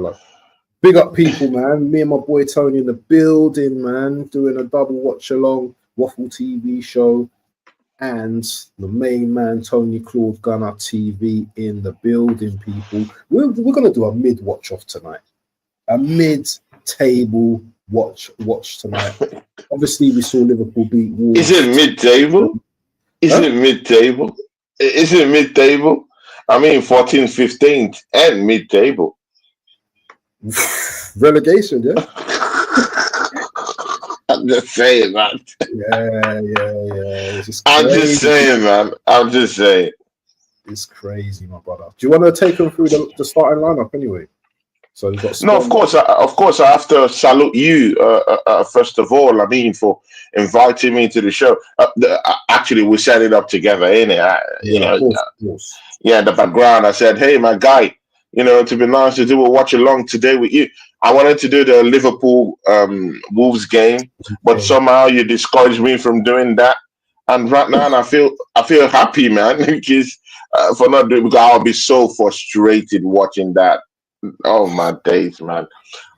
like, big up people, man. Me and my boy Tony in the building, man, doing a double watch along Waffle TV show, and the main man Tony Claude Gunner TV in the building, people. We're gonna do a mid watch off tonight, a mid table watch tonight. Obviously, we saw Liverpool beat Wolves. Is it mid table? Is it mid table? Is it mid table? I mean, 14th, 15th, and mid table. Relegation, yeah. I'm just saying, man. Yeah. I'm just saying, man. I'm just saying. It's crazy, my brother. Do you want to take them through the starting lineup anyway? So we've got No, of course. I have to salute you first of all. I mean, for inviting me to the show. Actually, we set it up together, innit? Of course. Yeah, in the background, I said, "Hey, my guy, to be nice to do a watch along today with you." I wanted to do the Liverpool Wolves game, but somehow you discouraged me from doing that. And right now, I feel happy, man, because for not doing, because I'll be so frustrated watching that. Oh my days, man!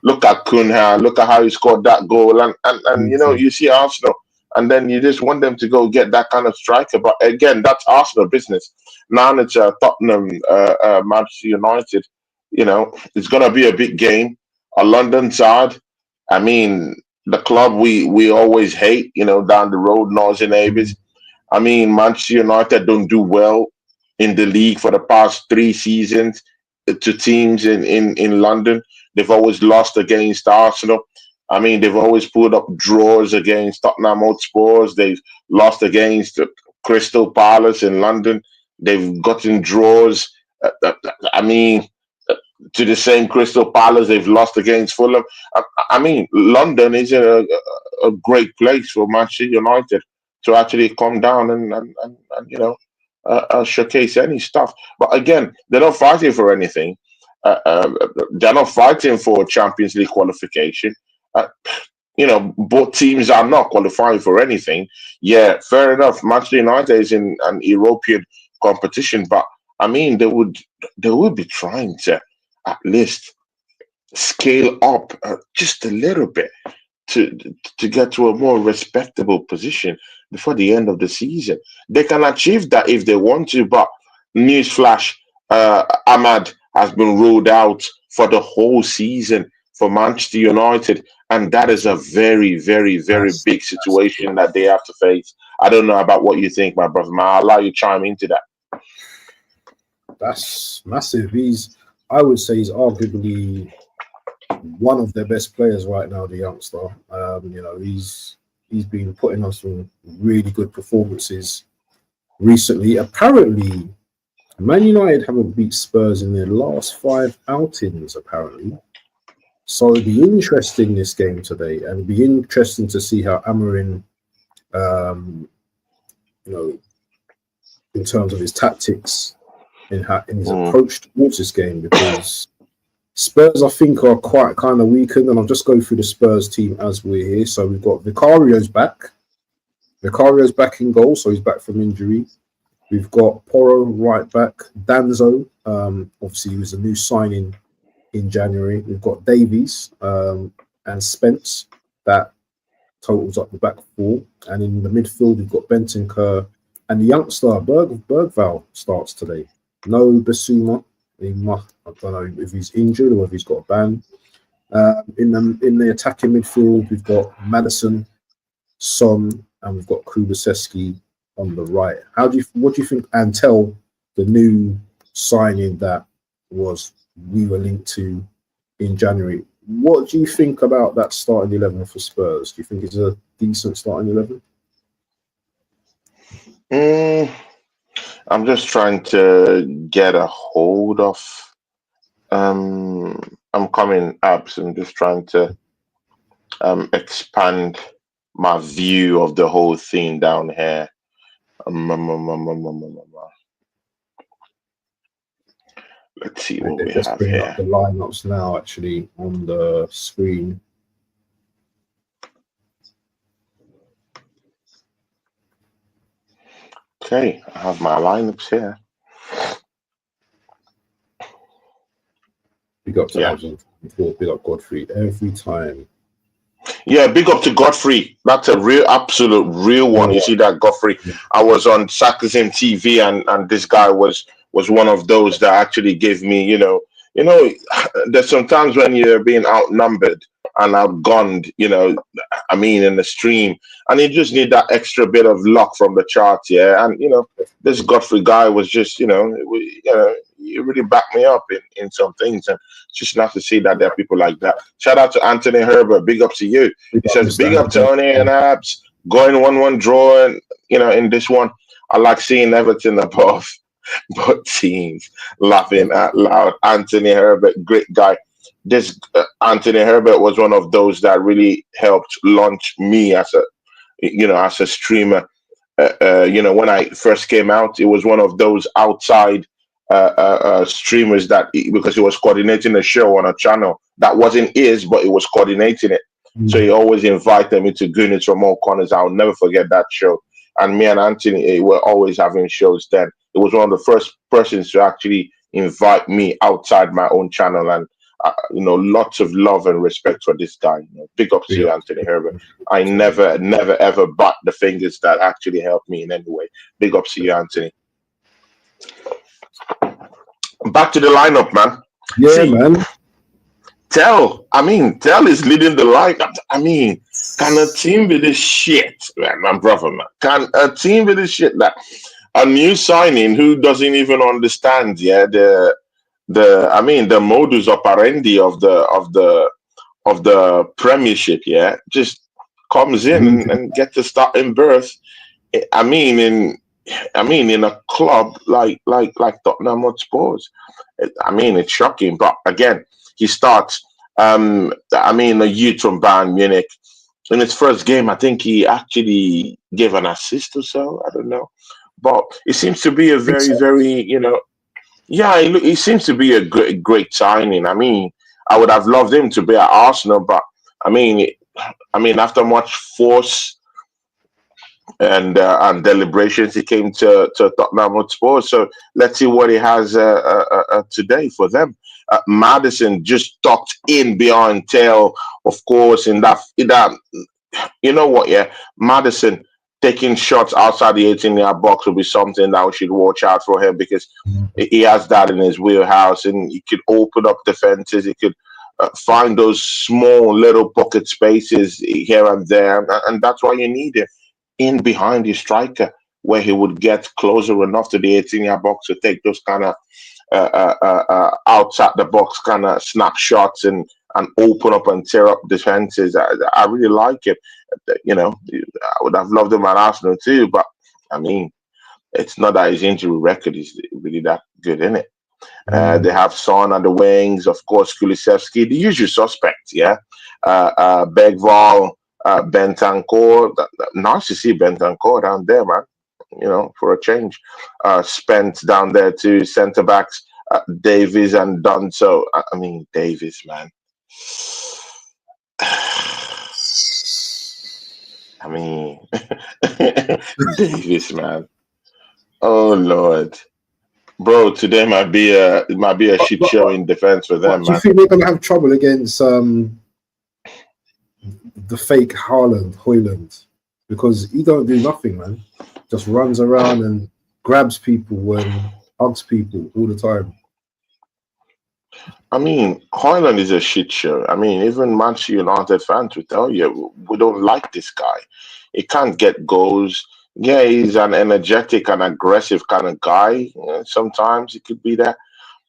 Look at Cunha. Look at how he scored that goal, and you see Arsenal, and then you just want them to go get that kind of striker. But again, that's Arsenal business. Now it's Tottenham, Manchester United. It's gonna be a big game. A London side. I mean, the club we always hate. Down the road, noisy neighbours. I mean, Manchester United don't do well in the league for the past 3 seasons to teams in London. They've always lost against Arsenal. I mean, they've always put up draws against Tottenham Hotspurs. They've lost against Crystal Palace in London. They've gotten draws. I mean, to the same Crystal Palace, they've lost against Fulham. I mean, London is a great place for Manchester United to actually come down and showcase any stuff. But again, they're not fighting for anything. They're not fighting for Champions League qualification. Both teams are not qualifying for anything. Yeah, fair enough. Manchester United is in an European competition, but I mean, they would be trying to at least scale up just a little bit to get to a more respectable position before the end of the season. They can achieve that if they want to, but newsflash, Ahmad has been ruled out for the whole season for Manchester United, and that is a very, very, very big situation that they have to face. I don't know about what you think, my brother. I'll allow you to chime into that. That's massive. I would say he's arguably one of their best players right now, the youngster. He's been putting on some really good performances recently. Apparently, Man United haven't beat Spurs in their last 5 outings, apparently. So it'll be interesting this game today, and it'll be interesting to see how Amorim, in terms of his tactics, in his approach towards this game, because Spurs, I think, are quite kind of weakened, and I'll just go through the Spurs team as we're here. So we've got Vicario's back. Vicario's back in goal, so he's back from injury. We've got Porro right back. Danzo, obviously, he was a new signing in January. We've got Davies and Spence. That totals up the back 4. And in the midfield, we've got Bentancur and the youngster, Bergval, starts today. No Basuma. I don't know if he's injured or if he's got a ban. In the attacking midfield, we've got Maddison, Son, and we've got Kulusevski on the right. What do you think Antel, the new signing that we were linked to in January? What do you think about that starting 11 for Spurs? Do you think it's a decent starting 11? I'm just trying to get a hold of. I'm coming up, so I'm just trying to expand my view of the whole thing down here. Let's see what we have bring here. up the lineups now, actually, on the screen. Okay, I have my lineups here. Big up to Yeah. Abs before, big up Godfrey every time. Yeah, big up to Godfrey. That's a real, absolute, real one. You Yeah, see that Godfrey? I was on Sarcasm TV, and this guy was one of those that actually gave me, there's sometimes when you're being outnumbered and outgunned, in the stream, and you just need that extra bit of luck from the charts, yeah. And this Godfrey guy was just, you really backed me up in some things, and it's just nice to see that there are people like that. Shout out to Anthony Herbert. Big up to you. big He up says, Mr. big up Anthony. Tony and Abs. Going 1-1 draw, and in this one, I like seeing Everton above both teams. Laughing out loud. Anthony Herbert, great guy. This Anthony Herbert was one of those that really helped launch me as a streamer. When I first came out, it was one of those outside streamers because he was coordinating a show on a channel that wasn't his, but he was coordinating it. So he always invited me to Goonies from all corners. I'll never forget that show. And me and Anthony were always having shows then. It was one of the first persons to actually invite me outside my own channel. And, lots of love and respect for this guy. Big up to Big you, up. Anthony Herbert. I never, never, ever butt the fingers that actually helped me in any way. Big up to you, Anthony. Back to the lineup, man. Yeah, See, man. Tell is leading the lineup. Can a team be this shit, man? My brother, man. Can a team be this shit that a new signing who doesn't even understand, yeah, the modus operandi of the Premiership, yeah, just comes in and gets a starting berth. I mean, in a club like Tottenham Hotspurs. It's shocking, but again, he starts. A youth from Bayern Munich. In his first game, I think he actually gave an assist or so. I don't know, but it seems to be a very, very, yeah. He seems to be a great signing. I would have loved him to be at Arsenal, but I mean, after much force and deliberations, he came to Tottenham Hotspur. So let's see what he has today for them. Madison just tucked in behind tail, of course. In that, you know what? Yeah, Madison taking shots outside the 18-yard box will be something that we should watch out for him, because he has that in his wheelhouse, and he could open up defenses. He could find those small little pocket spaces here and there, and that's why you need him in behind the striker, where he would get closer enough to the 18-yard box to take those kind of outside the box kind of snapshots and open up and tear up defenses. I really like it. I would have loved him at Arsenal too, but it's not that his injury record is really that good, in it. They have Son on the wings, of course, Kulisevsky, the usual suspects, yeah. Begval, Bentancur. Nice to see Bentancur down there, man. For a change. Spence down there too, centre backs, Davies and Dunso. Davies, man. Davies, man. Oh Lord, bro. Today might be a shit show in defense for them, Do you man. think they're gonna have trouble against the fake Hoyland? Because he don't do nothing, man. Just runs around and grabs people and hugs people all the time. Hoyland is a shit show. Even Manchester United fans will tell you we don't like this guy. He can't get goals. Yeah, he's an energetic and aggressive kind of guy. Sometimes it could be that,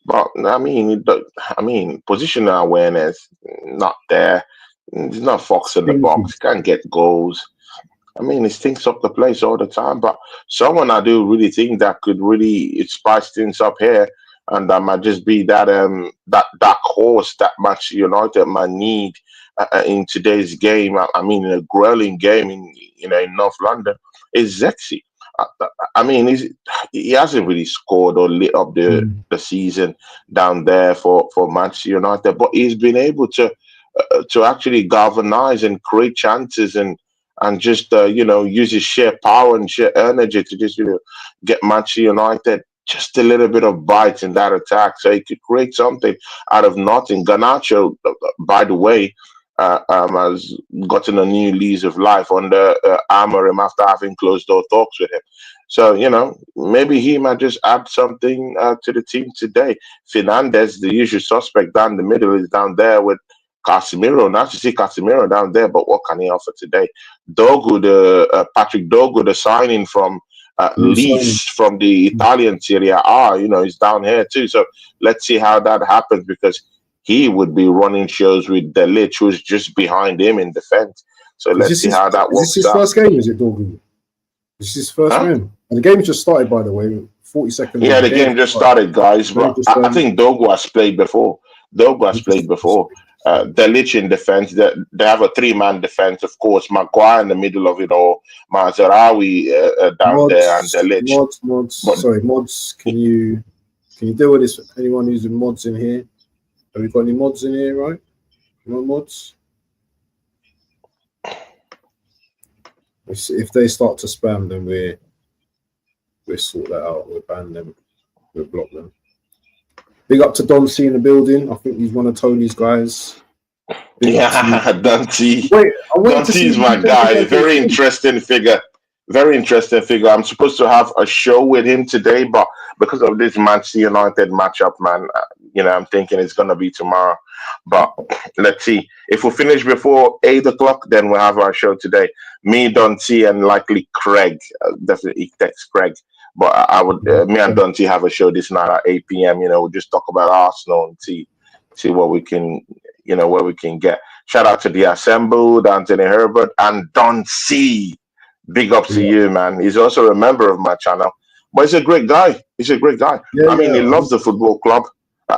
but positional awareness not there. He's not fox in the box. He can't get goals. He stinks up the place all the time. But someone I do really think that could really spice things up here, and that might just be that that horse that Manchester United might need in today's game. In a grueling game in North London, is Zexi. He hasn't really scored or lit up the season down there for Manchester United, but he's been able to actually galvanize and create chances and just use his sheer power and sheer energy to just get Manchester United just a little bit of bite in that attack, so he could create something out of nothing. Garnacho, by the way, has gotten a new lease of life under Amorim after having closed door talks with him. So, maybe he might just add something to the team today. Fernandez, the usual suspect down the middle, is down there with Casemiro. Nice to see Casemiro down there, but what can he offer today? Patrick Dogu, the signing from Leeds from the Italian Serie A, is down here too. So let's see how that happens, because he would be running shows with Delic, who's just behind him in defense. So let's see how that works out. Is this his first game, is it, Dogu? This is his first game. And the game just started, by the way, 40 seconds. Yeah, the game just started, guys. But I think Dogu has played before. Delic in defense. They have a 3-man defense, of course. Maguire in the middle of it all. Mazarawi down there, and Delic. Mods. Can you deal with this? Anyone using mods in here? Have we got any mods in here, right? No mods? If they start to spam, then we'll sort that out. We'll ban them. We'll block them. Big up to Don C in the building. I think he's one of Tony's guys. Don C. Don C is my guy. Very interesting figure. I'm supposed to have a show with him today, but because of this Manchester United matchup, man, I'm thinking it's going to be tomorrow. But let's see. If we finish before 8 o'clock, then we'll have our show today. Me, Don C, and likely Craig. Definitely text Craig. But I would, me and Don C have a show this night at 8 p.m. We'll just talk about Arsenal and see what we can, where we can get. Shout out to the Assembled, Anthony Herbert, and Don C. Big up to you, man. He's also a member of my channel. But he's a great guy. Yeah, he loves the football club.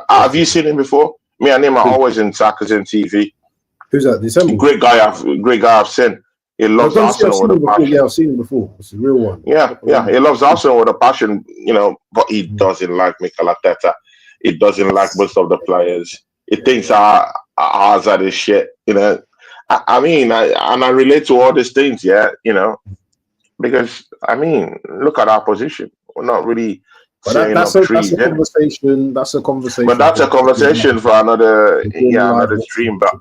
Have you seen him before? Me and him are always in Sarkazin TV. Who's that? December? Great guy I've seen. He loves Arsenal with a passion. Yeah, I've seen him before. It's a real one. Yeah. He loves Arsenal with a passion, but he doesn't like Mikel Arteta. He doesn't like most of the players. He thinks ours are this shit, I relate to all these things, because look at our position. We're not really. That's a conversation. That's a conversation. But that's a conversation for another stream. But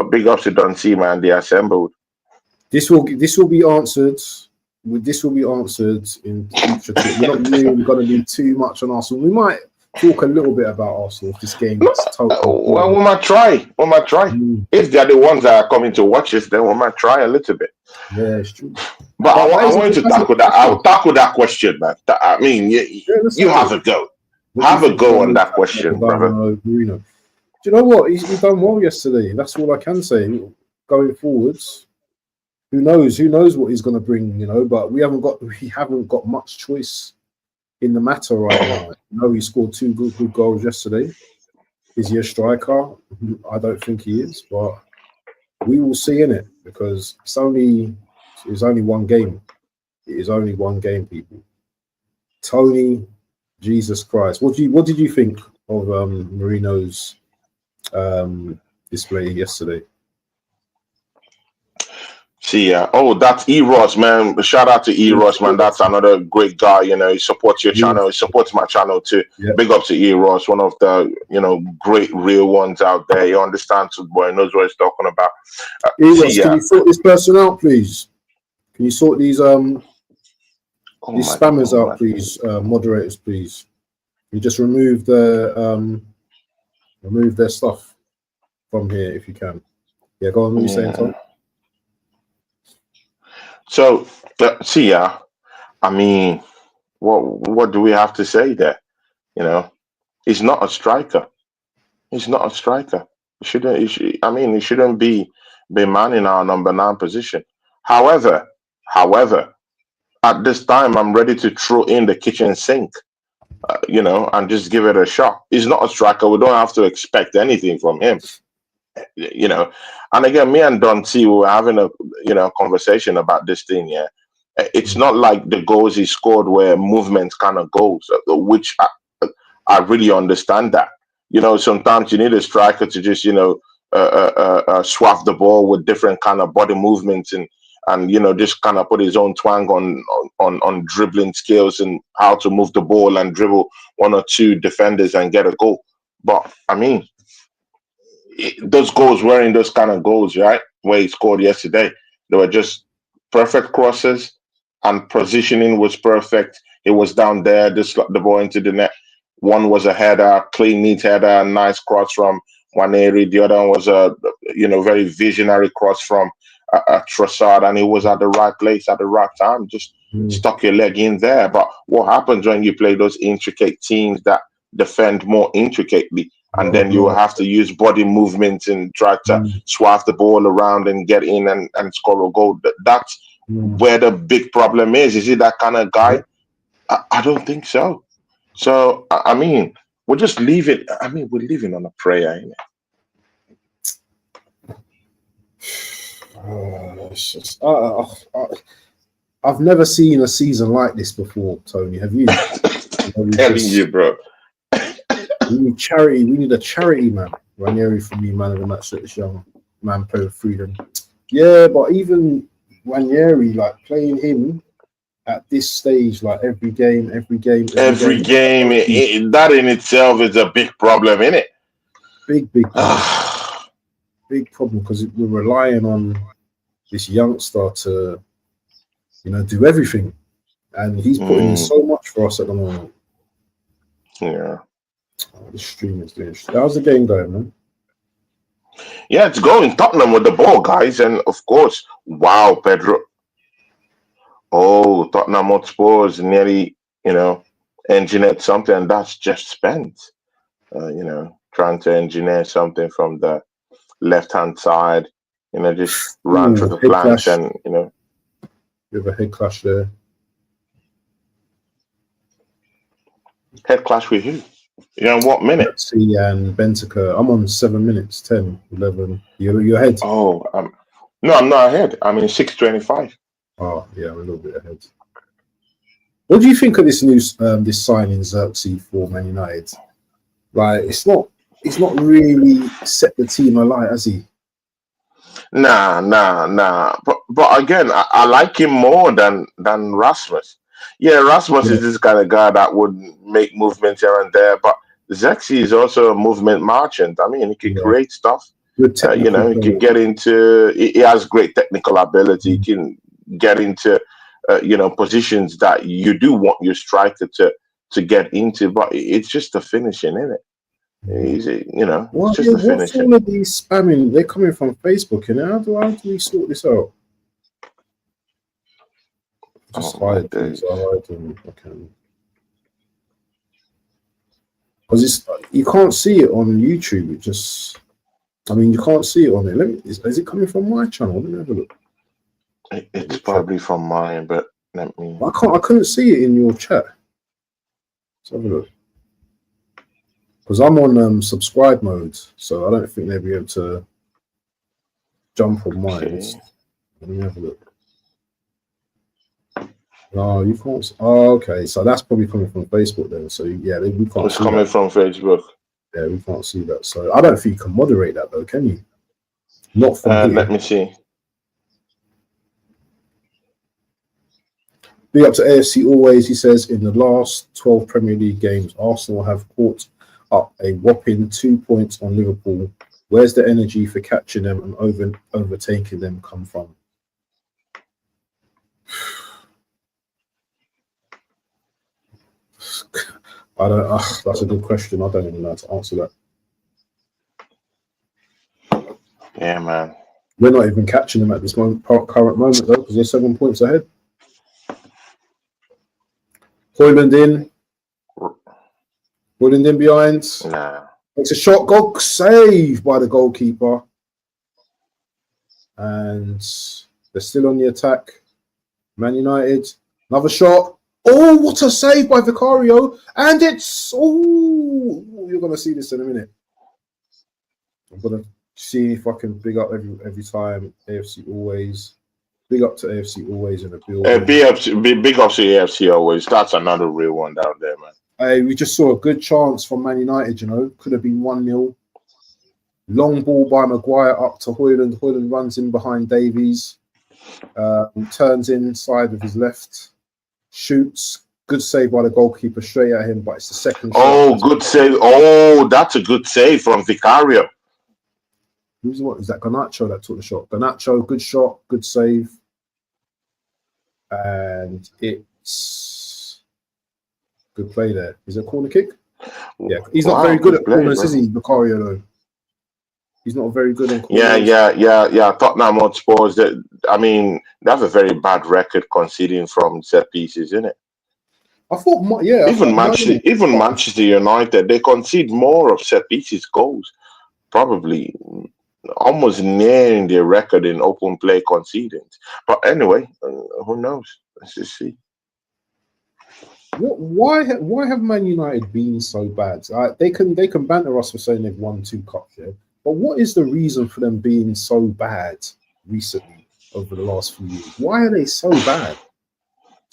big ups to Don C, man. They assembled. This will be answered. This will be answered in future. We're not really going to do too much on Arsenal. We might talk a little bit about Arsenal if this game gets total. Well, we might try. If they're the ones that are coming to watch us, then we might try a little bit. Yeah, it's true. But I want to tackle that. I'll tackle that question, man. You have a go. Have a go on that question, brother. Do you know what? He done well yesterday. That's all I can say. Going forwards, who knows? Who knows what he's going to bring? But we haven't got much choice in the matter right now. He scored 2 good goals yesterday. Is he a striker? I don't think he is, but we will see in it, because it's only one game. It is only one game, people. Tony, Jesus Christ, what did you think of Mourinho's display yesterday? That's Eros, man. Shout out to Eros, man. That's another great guy. He supports your channel. He supports my channel too. Yep. Big up to Eros, one of the great real ones out there. He understands football. He knows what he's talking about. Eros, can you sort this person out, please? Can you sort these spammers out, please? Moderators, please. Can you just remove their stuff from here if you can. Yeah, go on. What are you saying, Tom? So, what do we have to say there? He's not a striker. He shouldn't be manning our number 9 position. However, at this time, I'm ready to throw in the kitchen sink, and just give it a shot. He's not a striker. We don't have to expect anything from him. And again, me and Don T were having a conversation about this thing. Yeah, it's not like the goals he scored were movement kind of goals, which I really understand that. Sometimes you need a striker to just swap the ball with different kind of body movements and and just kind of put his own twang on dribbling skills and how to move the ball and dribble one or two defenders and get a goal. But I mean, those goals weren't those kind of goals, right? Where he scored yesterday, they were just perfect crosses, and positioning was perfect. It was down there, just slot the ball into the net. One was a header, clean, neat header, nice cross from Waneri. The other one was a very visionary cross from Trossard, and he was at the right place at the right time. Just stuck your leg in there. But what happens when you play those intricate teams that defend more intricately, and then you will have to use body movements and try to swath the ball around and get in and score a goal? That's where the big problem is. Is he that kind of guy? I don't think so. So, I mean, we're just leaving. I mean, we're living on a prayer, ain't it? It's just, I've never seen a season like this before, Tony. Have you? Telling you, bro. We need charity. We need a charity, man. Ranieri for me, man of the match. Let this young man play with freedom. Yeah, but even Ranieri, like playing him at this stage, like every game, that in itself is a big problem, isn't it? Big problem. Big problem, because we're relying on this youngster to, do everything, and he's putting in so much for us at the moment. Yeah. The stream is doing. How's the game going, man? Yeah, it's going. Tottenham with the ball, guys, and of course, wow, Pedro. Oh, Tottenham Hotspurs nearly, engineered something, and that's just spent. Trying to engineer something from the left-hand side, just run through the flanks clash. And, You have a head clash there. Head clash with who? In what minute? See, and Bentaker. I'm on 7 minutes, 10, 11. You're ahead. Oh, no, I'm not ahead. I'm in 6:25. Oh, yeah, I'm a little bit ahead. What do you think of this new this signing Xerxes for Man United? Like, he's not really set the team alight, has he? Nah. But again, I like him more than Rasmus. Yeah, Rasmus is this kind of guy that would make movements here and there, but Xerxes is also a movement merchant. I mean, he can create stuff. He can get into. He has great technical ability. He can get into, positions that you do want your striker to get into, but it's just the finishing, isn't it? It's just the finishing. What's all of these spamming? They're coming from Facebook, How do we sort this out? Just hide these. I hide them. Okay. Because you can't see it on YouTube. You can't see it on it. Is it coming from my channel? Let me have a look. It's probably from mine, but let me. I couldn't see it in your chat. Let's have a look. Because I'm on subscribe mode, so I don't think they'll be able to jump on mine. Okay. Let me have a look. No, you can't. Oh, okay. So that's probably coming from Facebook then. So yeah, we can't. It's coming from Facebook. Yeah, we can't see that. So I don't think you can moderate that though, can you? Not from here. Let me see. Big up to AFC always. He says in the last 12 Premier League games, Arsenal have caught up a whopping 2 points on Liverpool. Where's the energy for catching them and overtaking them come from? I don't. That's a good question. I don't even know how to answer that. Yeah, man. We're not even catching them at this current moment though, because they're 7 points ahead. Højlund in behind. Nah. Makes a shot. Goal saved by the goalkeeper. And they're still on the attack. Man United. Another shot. Oh, what a save by Vicario. And it's... Oh, you're going to see this in a minute. I'm going to see if I can big up every time. AFC always. Big up to AFC always in the building. Big up to AFC always. That's another real one down there, man. Hey, we just saw a good chance from Man United, Could have been 1-0. Long ball by Maguire up to Højlund. Højlund runs in behind Davies. Turns inside with his left, shoots. Good save by the goalkeeper straight at him, but it's the second shot. Oh, good save. Oh, that's a good save from Vicario. Who's what? Is that Garnacho that took the shot? Garnacho, good shot, good save. And it's good play there. Is it a corner kick? Yeah, he's not very good at corners, is he, Vicario, though? He's not very good on corners. Yeah. Tottenham Hotspurs, I mean, they have a very bad record conceding from set pieces, isn't it? I thought, even Manchester United, they concede more of set pieces goals, probably almost nearing their record in open play conceding. But anyway, who knows? Let's just see. Why have Man United been so bad? They can banter us for saying they've won 2 cups, yeah. But what is the reason for them being so bad recently over the last few years? Why are they so bad?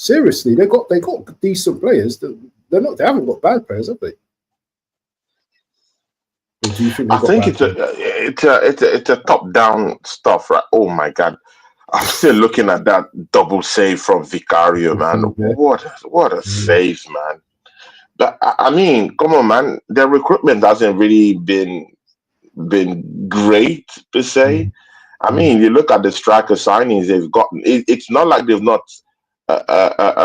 Seriously, they got decent players. They haven't got bad players, have they? Or do you think I think it's a top down stuff, right? Oh my God, I'm still looking at that double save from Vicario, man. What a save, man! But I mean, come on, man. Their recruitment hasn't really been great per se. I mean, you look at the striker signings they've gotten. It's not like they've not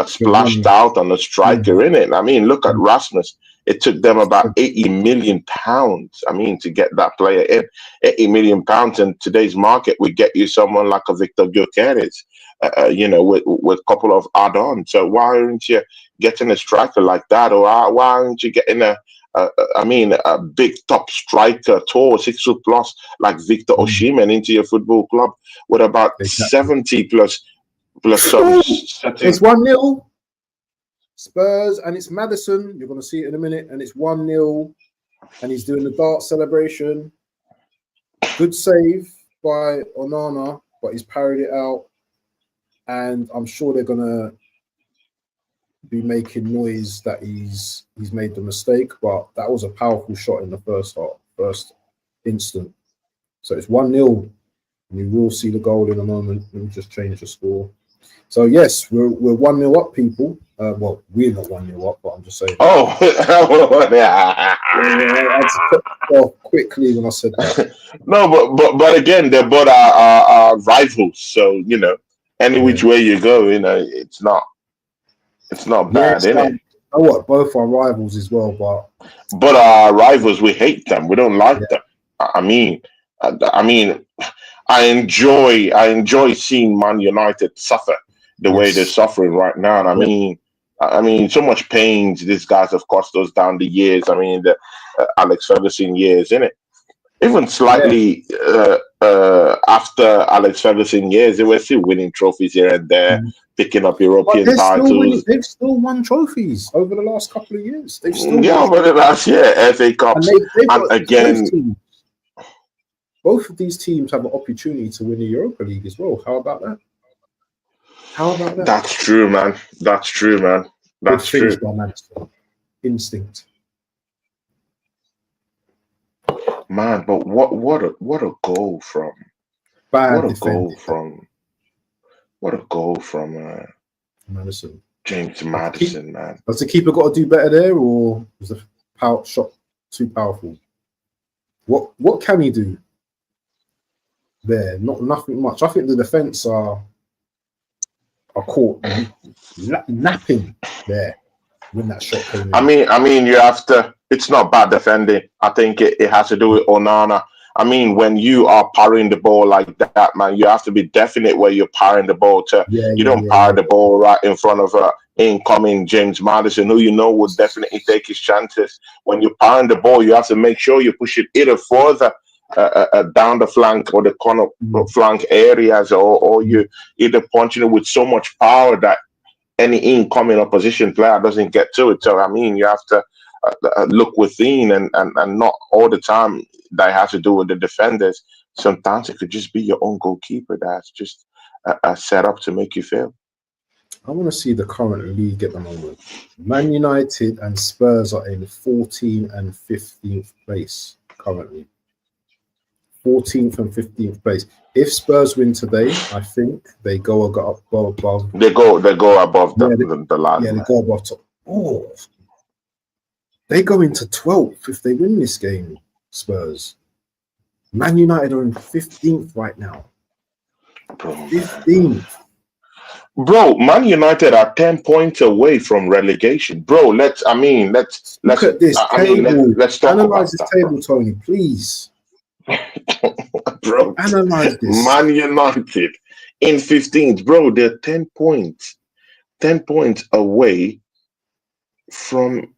splashed out on a striker in it. I mean, look at Rasmus. It took them about £80 million. I mean, to get that player in. £80 million in today's market would get you someone like a Victor Gyökeres, with a couple of add-ons. So why aren't you getting a striker like that, or why aren't you getting a big top striker, tall, 6 foot plus, like Victor Osimhen into your football club with about 70 plus some setting. It's 1-0 Spurs, and it's Maddison. You're going to see it in a minute, and it's 1-0, and he's doing the dart celebration. Good save by Onana, but he's parried it out, and I'm sure they're going to be making noise that he's made the mistake, but that was a powerful shot in the first instant. So it's 1-0, and you will see the goal in a moment. Let me just change the score. So yes, we're 1-0 up, people. Well, we're not 1-0 up, but I'm just saying. Oh, I had to cut off quickly when I said that. No, but again, they're both our rivals. So any which way you go, it's not bad, is it? Both are rivals as well, but our rivals, we hate them. We don't like them. I mean, I enjoy seeing Man United suffer the way they're suffering right now. And I mean, so much pain these guys have cost us down the years. I mean, the Alex Ferguson years, innit? Even slightly after Alex Ferguson years, they were still winning trophies here and there, picking up European titles. They've still won trophies over the last couple of years. They've still over the last year, FA Cups, and again. Both of these teams have an opportunity to win the Europa League as well. How about that? That's true, man. That's true. By Madison. Instinct. Man, but what a goal from what a goal from Madison. James Maddison, man. Does the keeper got to do better there, or was the shot too powerful? What can he do there? Nothing much. I think the defense are caught napping there when that shot came in. I mean, you have to. It's not bad defending. I think it has to do with Onana. I mean, when you are parrying the ball like that, man, you have to be definite where you're parrying the ball to. You don't parry the ball right in front of incoming James Maddison, who would definitely take his chances. When you're parrying the ball, you have to make sure you push it either further down the flank or the corner flank areas, or you either punching it with so much power that any incoming opposition player doesn't get to it. So, I mean, you have to look within and not all the time that has to do with the defenders. Sometimes it could just be your own goalkeeper that's just set up to make you fail. I want to see the current league at the moment. Man United and Spurs are in 14th and 15th place currently. 14th and 15th place. If Spurs win today, I think they go above. They go above the line. Yeah, they go above top. Oh, they go into 12th if they win this game. Spurs. Man United are in 15th right now. Bro, 15th. Bro, Man United are 10 points away from relegation. Bro, let's look at this table. let's talk Analyze about this that, table, Tony, please. Bro, analyze this. Man United in 15th, bro. They're 10 points away from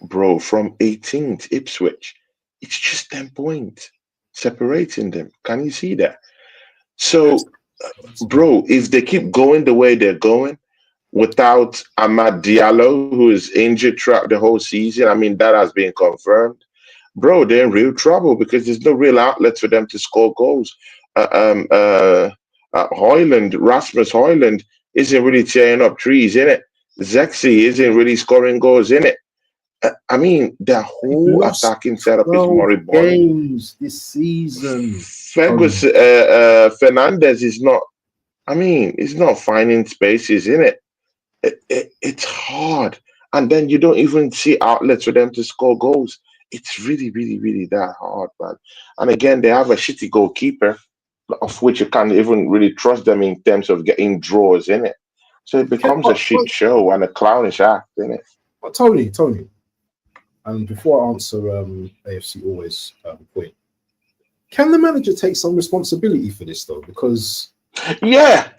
18th Ipswich. It's just 10 points separating them. Can you see that? So, bro, if they keep going the way they're going without Amad Diallo, who is injured throughout the whole season, I mean, that has been confirmed. Bro, they're in real trouble because there's no real outlet for them to score goals. Rasmus Højlund isn't really tearing up trees, in it. Zexi isn't really scoring goals, in it. I mean, the whole attacking setup is moribund. Games this season. Fergus Fernandez is not. I mean, he's not finding spaces, in it. It's hard, and then you don't even see outlets for them to score goals. It's really, really, really that hard, man. And again, they have a shitty goalkeeper, of which you can't even really trust them in terms of getting draws, in it. So it becomes a shit show and a clownish act, in it. But Tony, and before I answer AFC Always point, can the manager take some responsibility for this though? Because players.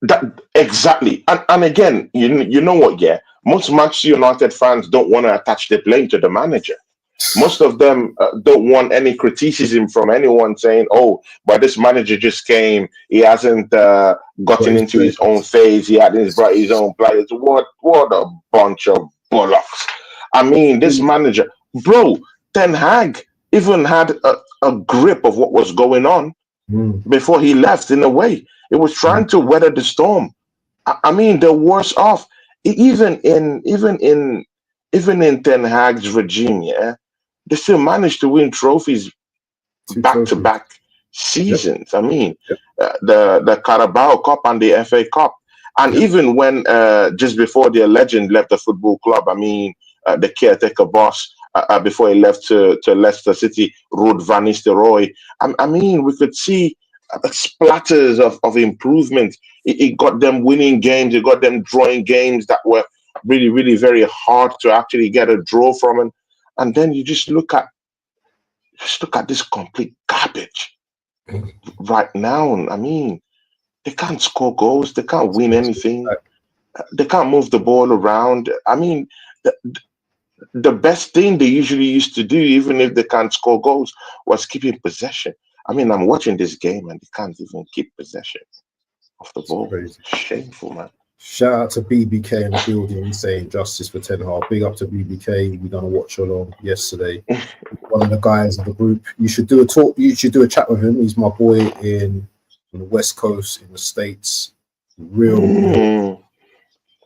That exactly, and again, you know what? Yeah, most Manchester United fans don't want to attach the blame to the manager. Most of them don't want any criticism from anyone saying, "Oh, but this manager just came. He hasn't gotten into his own phase. He hadn't brought his own players." What a bunch of bollocks! I mean, this manager, bro, Ten Hag even had a grip of what was going on before he left. In a way, it was trying to weather the storm. I mean, they're worse off. Even in Ten Hag's regime, yeah, they still managed to win trophies back-to-back seasons. Yep. I mean, the Carabao Cup and the FA Cup. And even when just before their legend left the football club, I mean, the caretaker boss, before he left to Leicester City, Ruud van Nistelrooy, I mean, we could see splatters of improvement. It got them winning games. It got them drawing games that were really, really very hard to actually get a draw from. And then you just look at this complete garbage right now. I mean, they can't score goals. They can't win anything. They can't move the ball around. I mean, the best thing they usually used to do, even if they can't score goals, was keeping possession. I mean, I'm watching this game and they can't even keep possession of the ball. Crazy. Shameful, man. Shout out to BBK in the building saying justice for Ten Hag. Big up to BBK. We done a watch along yesterday. One of the guys of the group. You should do a talk. You should do a chat with him. He's my boy on the West Coast in the States. Real.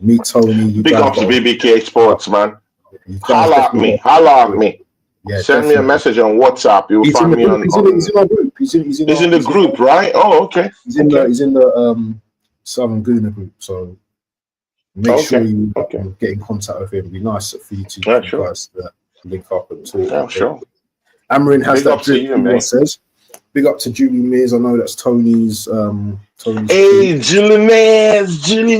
Meet Tony. Big up to BBK Sports, man. Holla at me. Yeah, send me a message on WhatsApp. You'll find me on. He's in our group. He's in the group, right? Oh, okay. He's in the Southern Gooner group. So make sure you get in contact with him. It'd be nice for you to guys link up and talk. Yeah, sure. Amarin has big that drip. Says big up to Julie Mears. I know that's Tony's. Hey, Julie Mears. Julie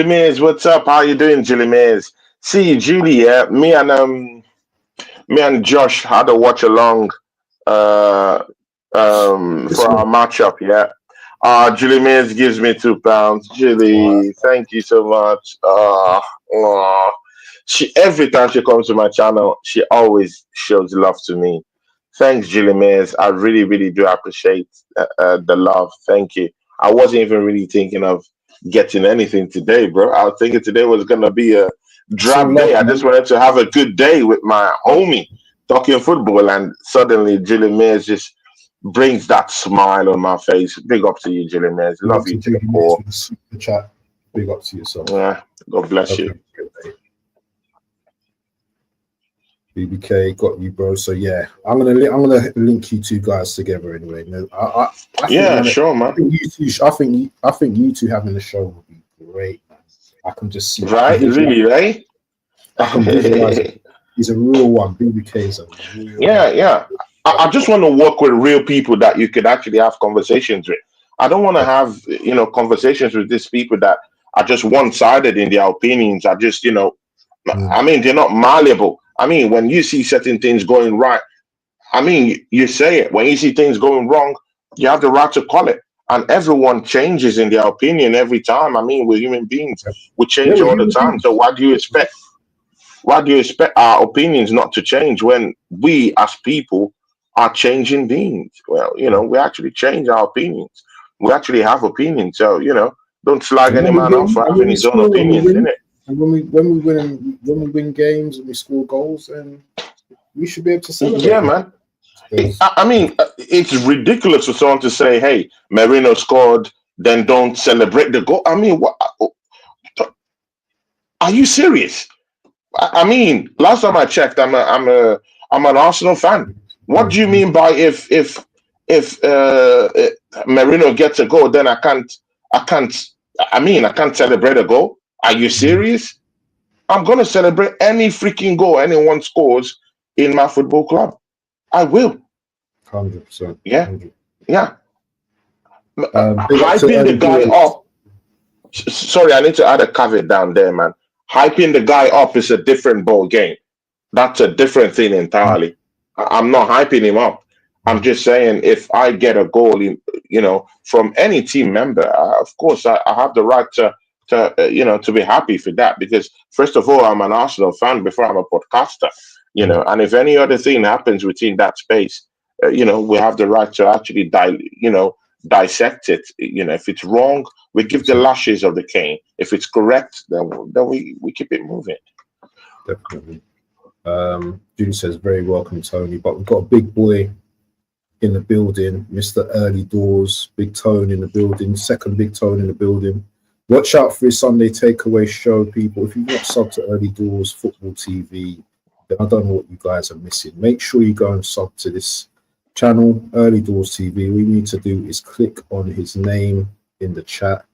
Mears, what's up? How you doing, Julie Mears? See, Julie, me and Josh had a watch along for our matchup, yeah. Julie Mears gives me £2. Julie, thank you so much. She every time she comes to my channel, she always shows love to me. Thanks, Julie Mears. I really, really do appreciate the love. Thank you. I wasn't even really thinking of getting anything today, bro. I was thinking today was gonna be a drab day. I just wanted to have a good day with my homie talking football, and suddenly Julie Mears just brings that smile on my face. Big up to you, Julie Mears. Love you to the core. Super chat. Big up to yourself. Yeah, God bless you. BBK, got you, bro. So yeah, I'm gonna link you two guys together anyway. I think, Yeah, man, sure, man. I think you two having the show would be great, man. I can just see, Right, really, right? I can visualize it. He's a real one. BBK is a real Yeah, one. yeah. I just want to work with real people that you could actually have conversations with. I don't want to have, conversations with these people that are just one-sided in their opinions. Are just, I mean, they're not malleable. I mean, when you see certain things going right, I mean, you say it. When you see things going wrong, you have the right to call it. And everyone changes in their opinion every time. I mean, we're human beings. We Yeah, change we're all the human time. beings. So why do you expect? Why do you expect our opinions not to change when we as people are changing beings? Well, we actually change our opinions. We actually have opinions. So, don't slag And any when we man off win, for and when having we his own score, when we opinions, win, innit? and when we win games and we score goals, and we should be able to celebrate Yeah, that. man. I mean, it's ridiculous for someone to say, hey, Merino scored, then don't celebrate the goal. I mean, what? Are you serious? I mean, last time I checked, I'm an Arsenal fan. What do you mean by if Merino gets a goal, then I can't I can't celebrate a goal? Are you serious? I'm gonna celebrate any freaking goal anyone scores in my football club. I will. 100%. Yeah, yeah. Big up to Hyping the early guy doors. up. Sorry, I need to add a caveat down there, man. Hyping the guy up is a different ball game. That's a different thing entirely. I'm not hyping him up. I'm just saying if I get a goal from any team member, of course I have the right to be happy for that, because first of all I'm an Arsenal fan before I'm a podcaster, and if any other thing happens within that space, we have the right to actually dissect it. If it's wrong, we give the lashes of the cane. If it's correct, then we keep it moving. Definitely. Judy says, very welcome, Tony. But we've got a big boy in the building, Mr. Early Doors, Big Tone in the building, second Big Tone in the building. Watch out for his Sunday takeaway show, people. If you've not subbed to Early Doors Football TV, then I don't know what you guys are missing. Make sure you go and sub to this channel, Early Doors TV. All you need to do is click on his name in the chat.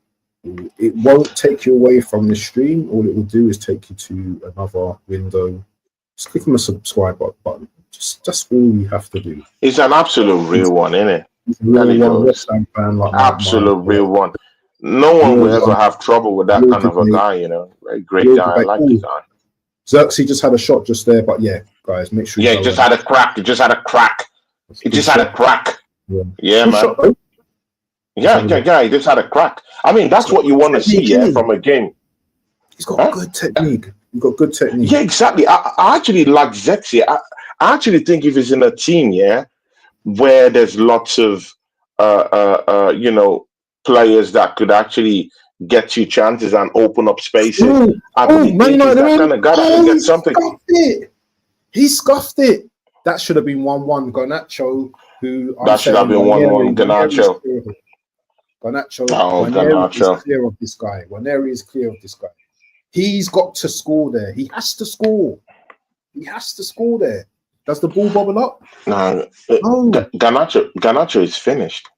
It won't take you away from the stream. All it will do is take you to another window. Just click on the subscribe button. Just all you have to do. It's an absolute real one, isn't it? He's a real one, West Ham fan, like Absolute real one. No one will ever have trouble with that kind of a guy, Very great guy. I like the guy. Xerxes just had a shot just there, but yeah, guys, make sure. Yeah, he just had a crack. He just had a crack. He just had a crack. Yeah, man. Shot, yeah. He just had a crack. I mean, that's what you want to see, from a game. He's got good technique. He's got good technique. Yeah, exactly. I actually like Xerxes. I actually think if he's in a team, where there's lots of players that could actually get you chances and open up spaces. I believe he's that kind of guy that can get something. He scuffed it. That should have been 1-1. Garnacho, who that should have been 1-1. Garnacho. Garnacho is clear of this guy. Waneri is clear of this guy. He's got to score there. He has to score. He has to score there. Does the ball bobble up? No. Garnacho is finished.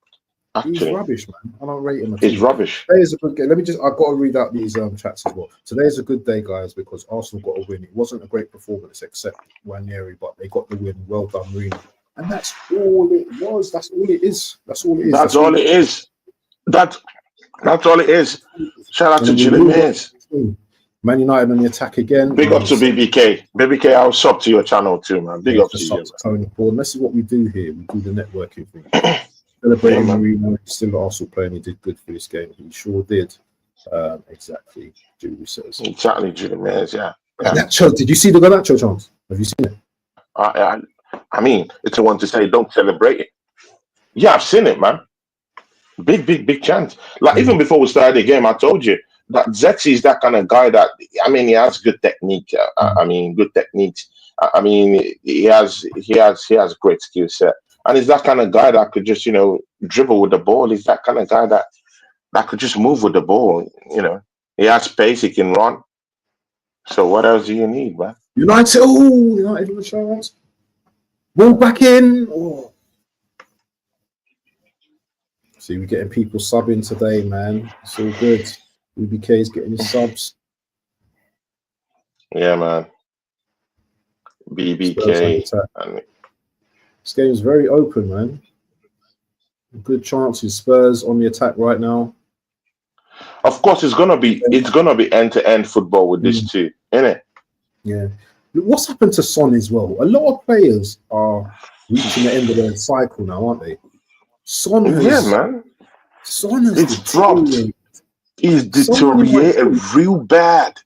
Actually. He's rubbish, man. I don't rate him. He's rubbish. Today is a good game. I've got to read out these chats as well. Today is a good day, guys, because Arsenal got a win. It wasn't a great performance except Waneri, but they got the win. Well done, Rooney. And that's all it was. That's all it is. That's all it is. That's all it is. That's all it is. Shout out to Julie Mays. Man United on the attack again. Big up to BBK. BBK, I'll sub to your channel too, man. Big up to you. Tony Paul. And this is what we do here. We do the networking thing. Celebrating Marino. He's still Arsenal player. He did good for this game. He sure did. Exactly. Julie says. Exactly, Julie Mays. Yeah. Garnacho, did you see the Garnacho chance? Have you seen it? I mean, it's the one to say don't celebrate it. Yeah, I've seen it, man. Big chance. Like even before we started the game, I told you that Zexi is that kind of guy that he has good technique. Good techniques. He has great skill set, and he's that kind of guy that could just dribble with the ball. He's that kind of guy that could just move with the ball. He has pace. He can run. So what else do you need, man? United, oh, United with a chance. Ball back in. Oh. See, we're getting people subbing today, man. It's all good. UBK is getting his subs. Yeah, man. Spurs on the BBK. attack. And This game's very open, man. Good chances. Spurs on the attack right now. of course, it's gonna be end to end football with this too, isn't it? Yeah. What's happened to Son as well? A lot of players are reaching the end of their cycle now, aren't they? Son Yeah, has man. It's dropped. deteriorated. He's Someone might deteriorated think, real bad.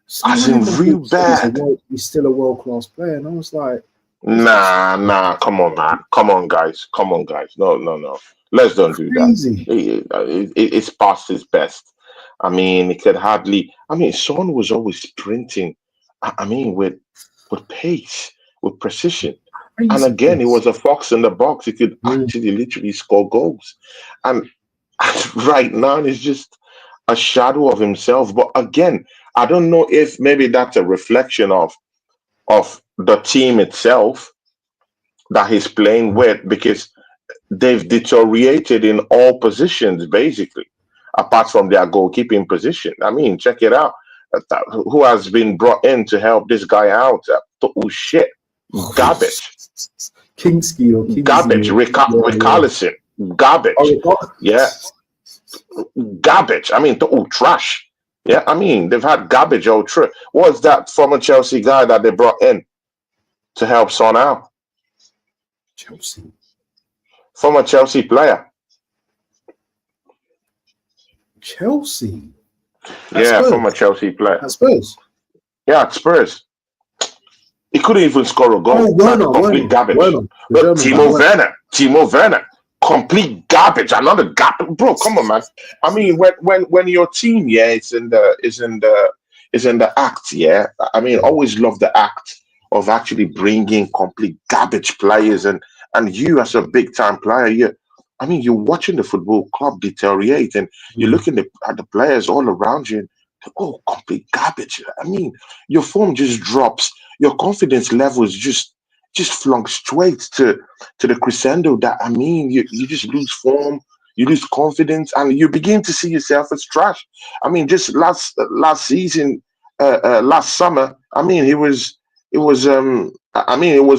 As someone in might real think bad. he's still a world class player, and I was like, Nah. Come on, man. Come on, guys. No. Let's don't do that. crazy. It's past his best. I mean, it could hardly. I mean, Son was always sprinting. I mean, with pace, with precision. And Crazy again, he pace. was a fox in the box. He could actually literally score goals. And right now, he's just a shadow of himself. But again, I don't know if maybe that's a reflection of the team itself that he's playing with, because they've deteriorated in all positions basically, apart from their goalkeeping position. I mean, check it out. Who has been brought in to help this guy out? Oh shit, garbage, Kingsky or garbage. Kingsley. Rickarlison, garbage. Oh, Yeah, garbage. I mean, trash. Yeah, I mean, they've had garbage all through. What's that former Chelsea guy that they brought in to help Son out? Chelsea. Former Chelsea player. Chelsea. At Yeah, Spurs. former Chelsea player. At Spurs. Yeah, at Spurs. He couldn't even score a goal. Oh, Werner, Complete garbage. Werner. But Timo Werner, complete garbage. Another garbage, bro. Come on, man. I mean, when your team, yeah, is in the act, yeah. I mean, always love the act of actually bringing complete garbage players, and you as a big time player, you're watching the football club deteriorate, and you're looking at the players all around you. And, oh, complete garbage. I mean, your form just drops, your confidence levels just flunk straight to the crescendo. That, I mean, you just lose form, you lose confidence, and you begin to see yourself as trash. I mean, just last season, last summer, I mean, it was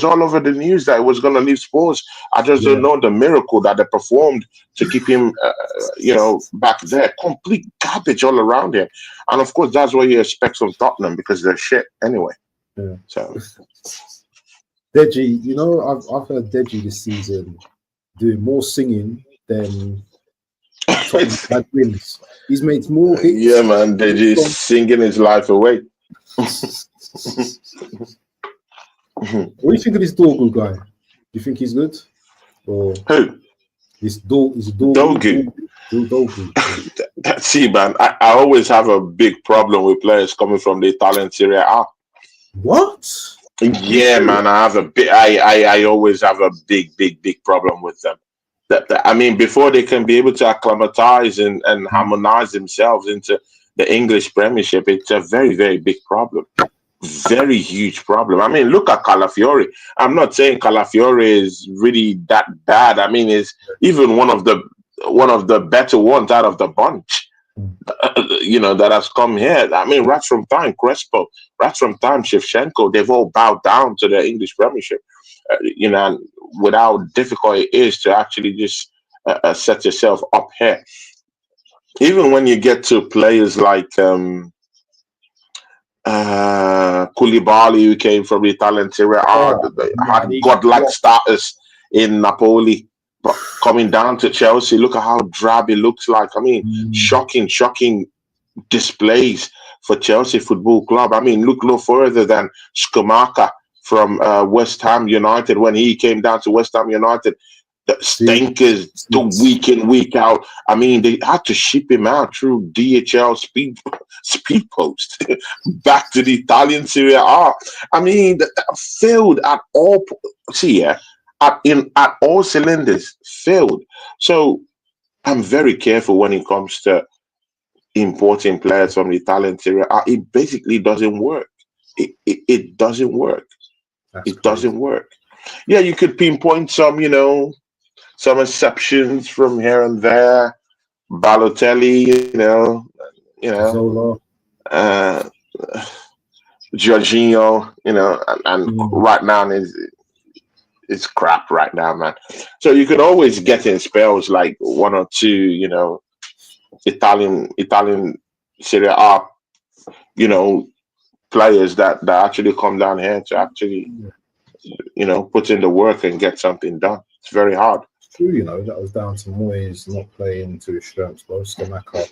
all over the news that he was going to leave Spurs. I just don't know the miracle that they performed to keep him, back there. Complete garbage all around him. And of course, that's what you expect from Tottenham, because they're shit anyway. Yeah. So, Deji, I've heard Deji this season doing more singing than Tottenham had wins. He's made more hits. Yeah, man, Deji's singing his life away. What do you think of this Dorgu guy? Do you think he's good? Or who? This Dorgu? See, man, I always have a big problem with players coming from the Italian Serie A. What? Yeah, man, I always have a big problem with them. I mean, before they can be able to acclimatize and harmonize themselves into the English Premiership, it's a very, very big problem. Very huge problem. I mean, look at Calafiori. I'm not saying Calafiori is really that bad. I mean, it's even one of the better ones out of the bunch. That has come here. I mean, right from time Crespo, right from time Shevchenko, they've all bowed down to the English Premiership. And with how difficult it is to actually just set yourself up here. Even when you get to players like Koulibaly, who came from the Italian Serie A, had godlike status in Napoli, but coming down to Chelsea, look at how drab it looks like. I mean, shocking displays for Chelsea Football Club. I mean, look no further than Schumacher from West Ham United. When he came down to West Ham United, the stinkers, the week in, week out. I mean, they had to ship him out through DHL speed post back to the Italian Serie A. I mean, failed at all. See, at all cylinders, failed. So I'm very careful when it comes to importing players from the Italian Serie A. It basically doesn't work. it doesn't work. That's It crazy. doesn't work. Yeah, you could pinpoint some, some exceptions from here and there. Balotelli, you know, Zola. uh, Jorginho, and Mm, right now it's crap right now, man. So you could always get in spells like one or two, Italian Serie A, you know, players that actually come down here to actually, yeah. put in the work and get something done. It's very hard. It's true, that was down to Moyes not playing to his strengths, but Skamaka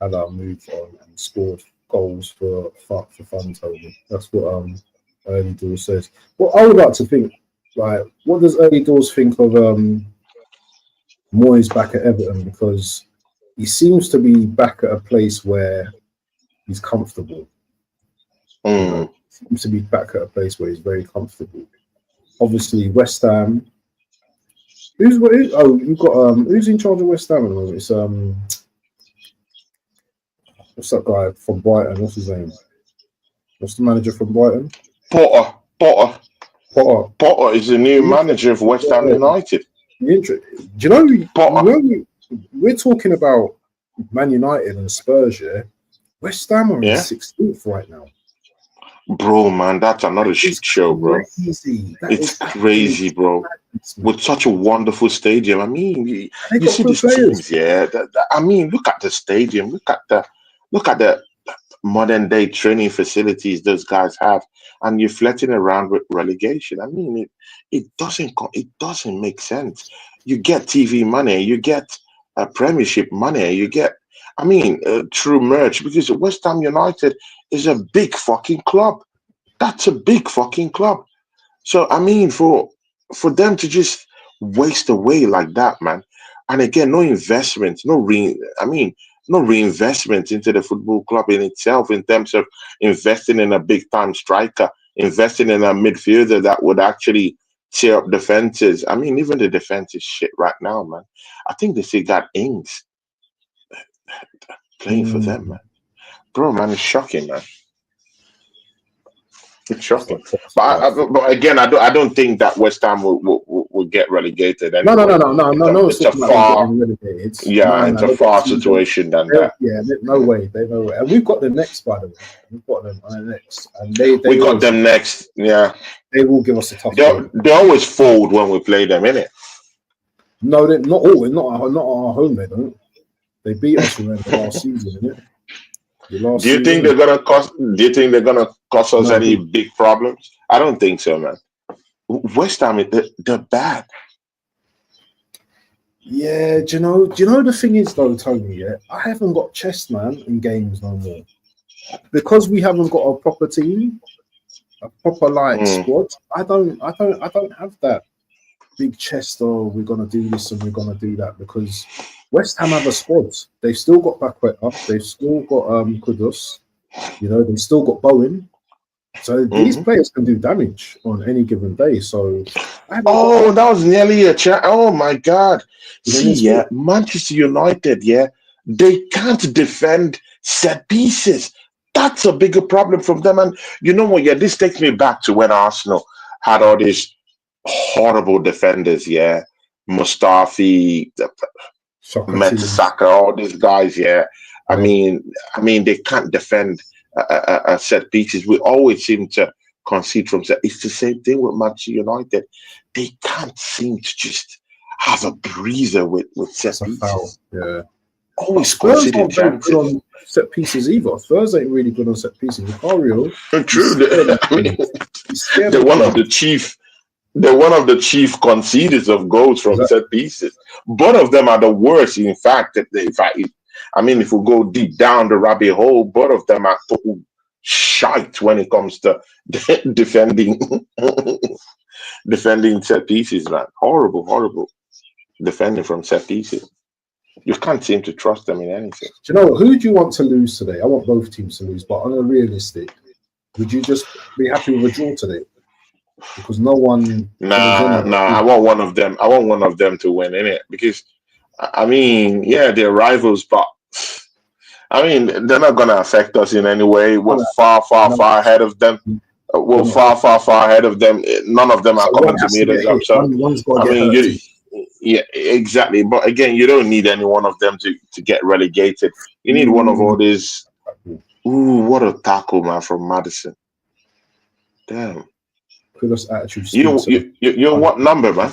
had our move on and scored goals for fun, Tony. That's what Early Doors says. Well, I would like to think, like, what does Early Doors think of Moyes back at Everton? Because he seems to be back at a place where he's comfortable. Mm. Seems to be back at a place where he's very comfortable. Obviously, West Ham. You've got who's in charge of West Ham at the moment? It's what's that guy from Brighton? What's his name? What's the manager from Brighton? Potter Potter. is the new manager of West Ham United. Do you know? Potter. We're talking about Man United and Spurs. Yeah, West Ham are in Yeah, 16th right now. bro, man, that's another shit show, bro. Crazy. It's crazy, bro. With such a wonderful stadium. I mean, you see these teams, yeah. I mean, look at the stadium. Look at the modern day training facilities those guys have, and you're flirting around with relegation. I mean, it doesn't make sense. You get TV money, you get Premiership money, you get. I mean, true merch because West Ham United is a big fucking club. That's a big fucking club. So I mean, for them to just waste away like that, man. And again, no investment, no reinvestment into the football club in itself in terms of investing in a big time striker, investing in a midfielder that would actually tear up defenses. I mean, even the defense is shit right now, man. I think they still got Ings playing for them, man. Bro, man, it's shocking, man. It's shocking, but again, I don't think that West Ham will get relegated anyway. No. It's It's a not like we're far, getting relegated. yeah, it's a They've got far season. situation than that. Yeah, no way. They no way. And we've got them next, by the way. We've got them on the next, and We got them next. Yeah, they will give us a tough game. they always fold when we play them, innit? No, they're not always. Not our home. They don't. They beat us in the last season, innit? Do you think they're gonna cause us any big problems? I don't think so, man. West Ham, they're bad. Yeah, do you know the thing is though, Tony? Yeah, I haven't got chest, man, in games no more because we haven't got a proper team, a proper squad. I don't have that big chest. Oh, we're gonna do this and we're gonna do that because West Ham have a squad. They've still got Paqueta. They've still got Kudus. They've still got Bowen. So these players can do damage on any given day. So that was nearly a chat. Oh my God! See, yeah, Manchester United, yeah, they can't defend set pieces. That's a bigger problem from them. And you know what? Yeah, this takes me back to when Arsenal had all these horrible defenders. Yeah, Mustafi, Mertesacker, all these guys. Yeah, I mean, they can't defend set pieces. We always seem to concede from set. It's the same thing with Manchester United. They can't seem to just have a breather with set pieces. Yeah. Always conceding chances. Good on set pieces either. Spurs ain't really good on set pieces. Vicario, true. They're one of the chief conceders of goals from set pieces. Both of them are the worst. In fact, if we go deep down the rabbit hole, both of them are shite when it comes to defending set pieces, man. Horrible defending from set pieces. You can't seem to trust them in anything. Do you know what? Who do you want to lose today? I want both teams to lose, but on a realistic, would you just be happy with a draw today? Because no one. Nah. I want one of them. I want one of them to win, innit? Because I mean, yeah, they're rivals, but I mean, they're not going to affect us in any way. We're No, far, far, no, far ahead of them. We're they're not. far, far, far ahead of them. None of them are So one coming to has to meet us get up. hit. So, One's got I to get mean, hurt too. yeah, exactly. But again, you don't need any one of them to get relegated. You need one of Mm. all these. Ooh, what a tackle, man, from Madison. Damn. Kudos attitude You, stinks. you, you, you're what number, man?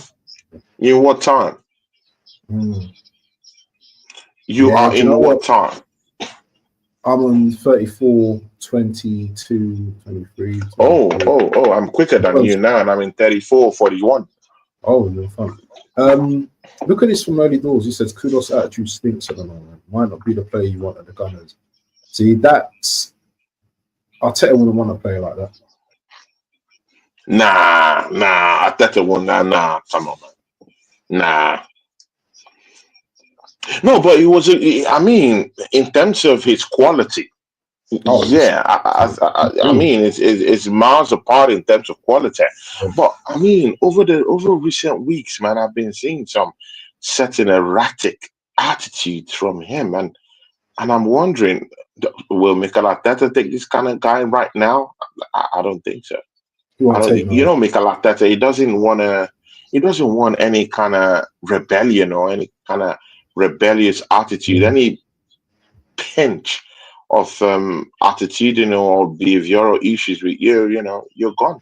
You what time? Mm. You Yeah, are do you in know what? what time? I'm on 34, 22, 23, Oh, 24. I'm quicker than you Close. now, and I'm in 34, 41. Oh, you're fun. Look at this from early doors. He says Kudos attitude stinks at the moment. Might not be the player you want at the Gunners. See, that's Arteta wouldn't want to play like that. Nah, Ateta won that. Nah, come on, man. Nah. No, but I mean, in terms of his quality, Oh, yes. yeah, I mean, it's miles apart in terms of quality. But I mean, over recent weeks, man, I've been seeing some certain erratic attitudes from him, and I'm wondering, will Mikel Arteta take this kind of guy right now? I don't think so. You I want to don't take think you no. know Mikel Arteta. He doesn't want to. He doesn't want any kind of rebellion or any kind of rebellious attitude, Mm. any pinch of attitudinal or behavioral issues with you. You know, you're gone.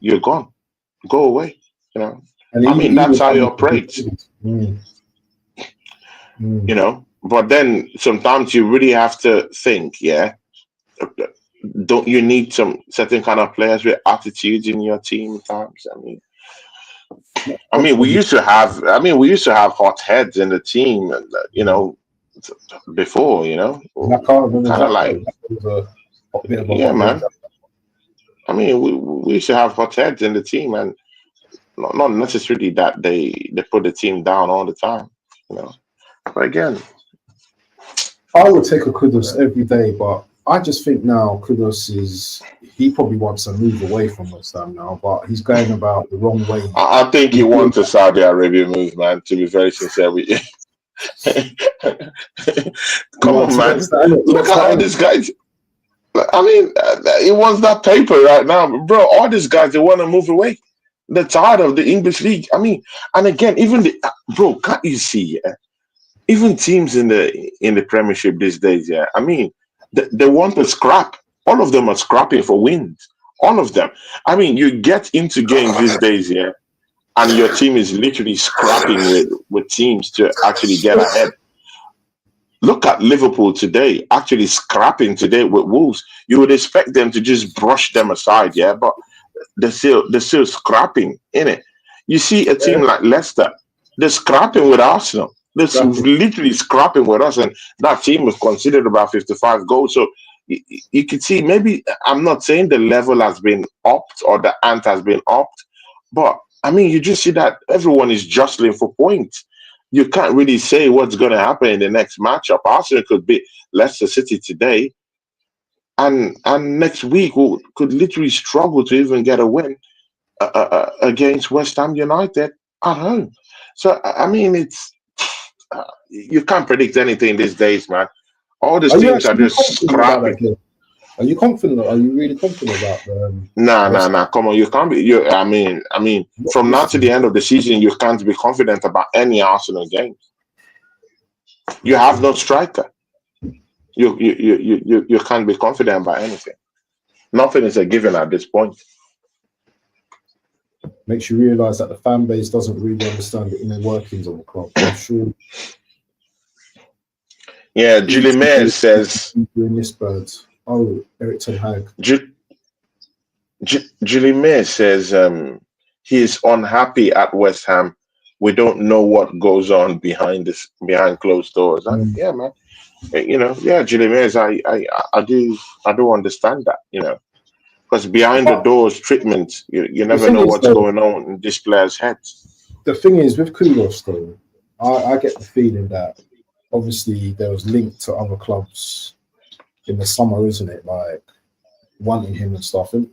You're gone. Go away. You know. And I mean, he that's would how have he it for good operates. reasons. Mm. You Mm. know. But then sometimes you really have to think. Yeah. Don't you need some certain kind of players with attitudes in your team at times? Not We every, used to have. We used to have hot heads in the team, and before, Xhaka, remember kind of Xhaka? like, Xhaka was a bit of a yeah, hot-headed man. guy. We used to have hot heads in the team, and not necessarily that they put the team down all the time, you know. But again, I would take a Kudus every day, but I just think now Kudus he probably wants to move away from West Ham now, but he's going about the wrong way. I think he He's doing wants a Saudi Arabia move, man. To be very sincere with you, he come on, man. wants that in it. He Look wants at that all in it. these guys. He wants that paper right now, bro. All these guys they want to move away. They're tired of the English league. And again, even bro, can't you see? Yeah? Even teams in the Premiership these days, yeah. They want to scrap. All of them are scrapping for wins. All of them. You get into games these days, yeah, and your team is literally scrapping with teams to actually get ahead. Look at Liverpool today, actually scrapping today with Wolves. You would expect them to just brush them aside, yeah, but they're still scrapping in it. You see a Yeah, team like Leicester, they're scrapping with Arsenal. They're scrapping. literally scrapping with us, and that team was considered about 55 goals. So you can see, maybe I'm not saying the level has been upped or the ant has been upped, but you just see that everyone is jostling for points. You can't really say what's going to happen in the next matchup. Arsenal could beat Leicester City today, and next week could literally struggle to even get a win against West Ham United at home. So it's you can't predict anything these days, man. All these Are you teams are actually just confident about that scrapping. game? Are you confident? Are you really confident about Nah, nah, West nah. Come on, you can't be. From now to the Ham? end of the season, you can't be confident about any Arsenal game. You have no striker. You can't be confident about anything. Nothing is a given at this point. Makes you realise that the fan base doesn't really understand the inner workings of the club. I'm sure Yeah, Julie each Mayer says. in this bird. Oh, Eric Ten Hag. Julie May says he is unhappy at West Ham. We don't know what goes on behind closed doors. Mm. Yeah, man. Yeah, Julie May, I do understand that. Because behind the But doors treatment, you the never thing know is, what's though, going on in this player's head. the thing is with Kudus, though, I get the feeling that obviously there was linked to other clubs in the summer, isn't it? Like wanting him and stuff. And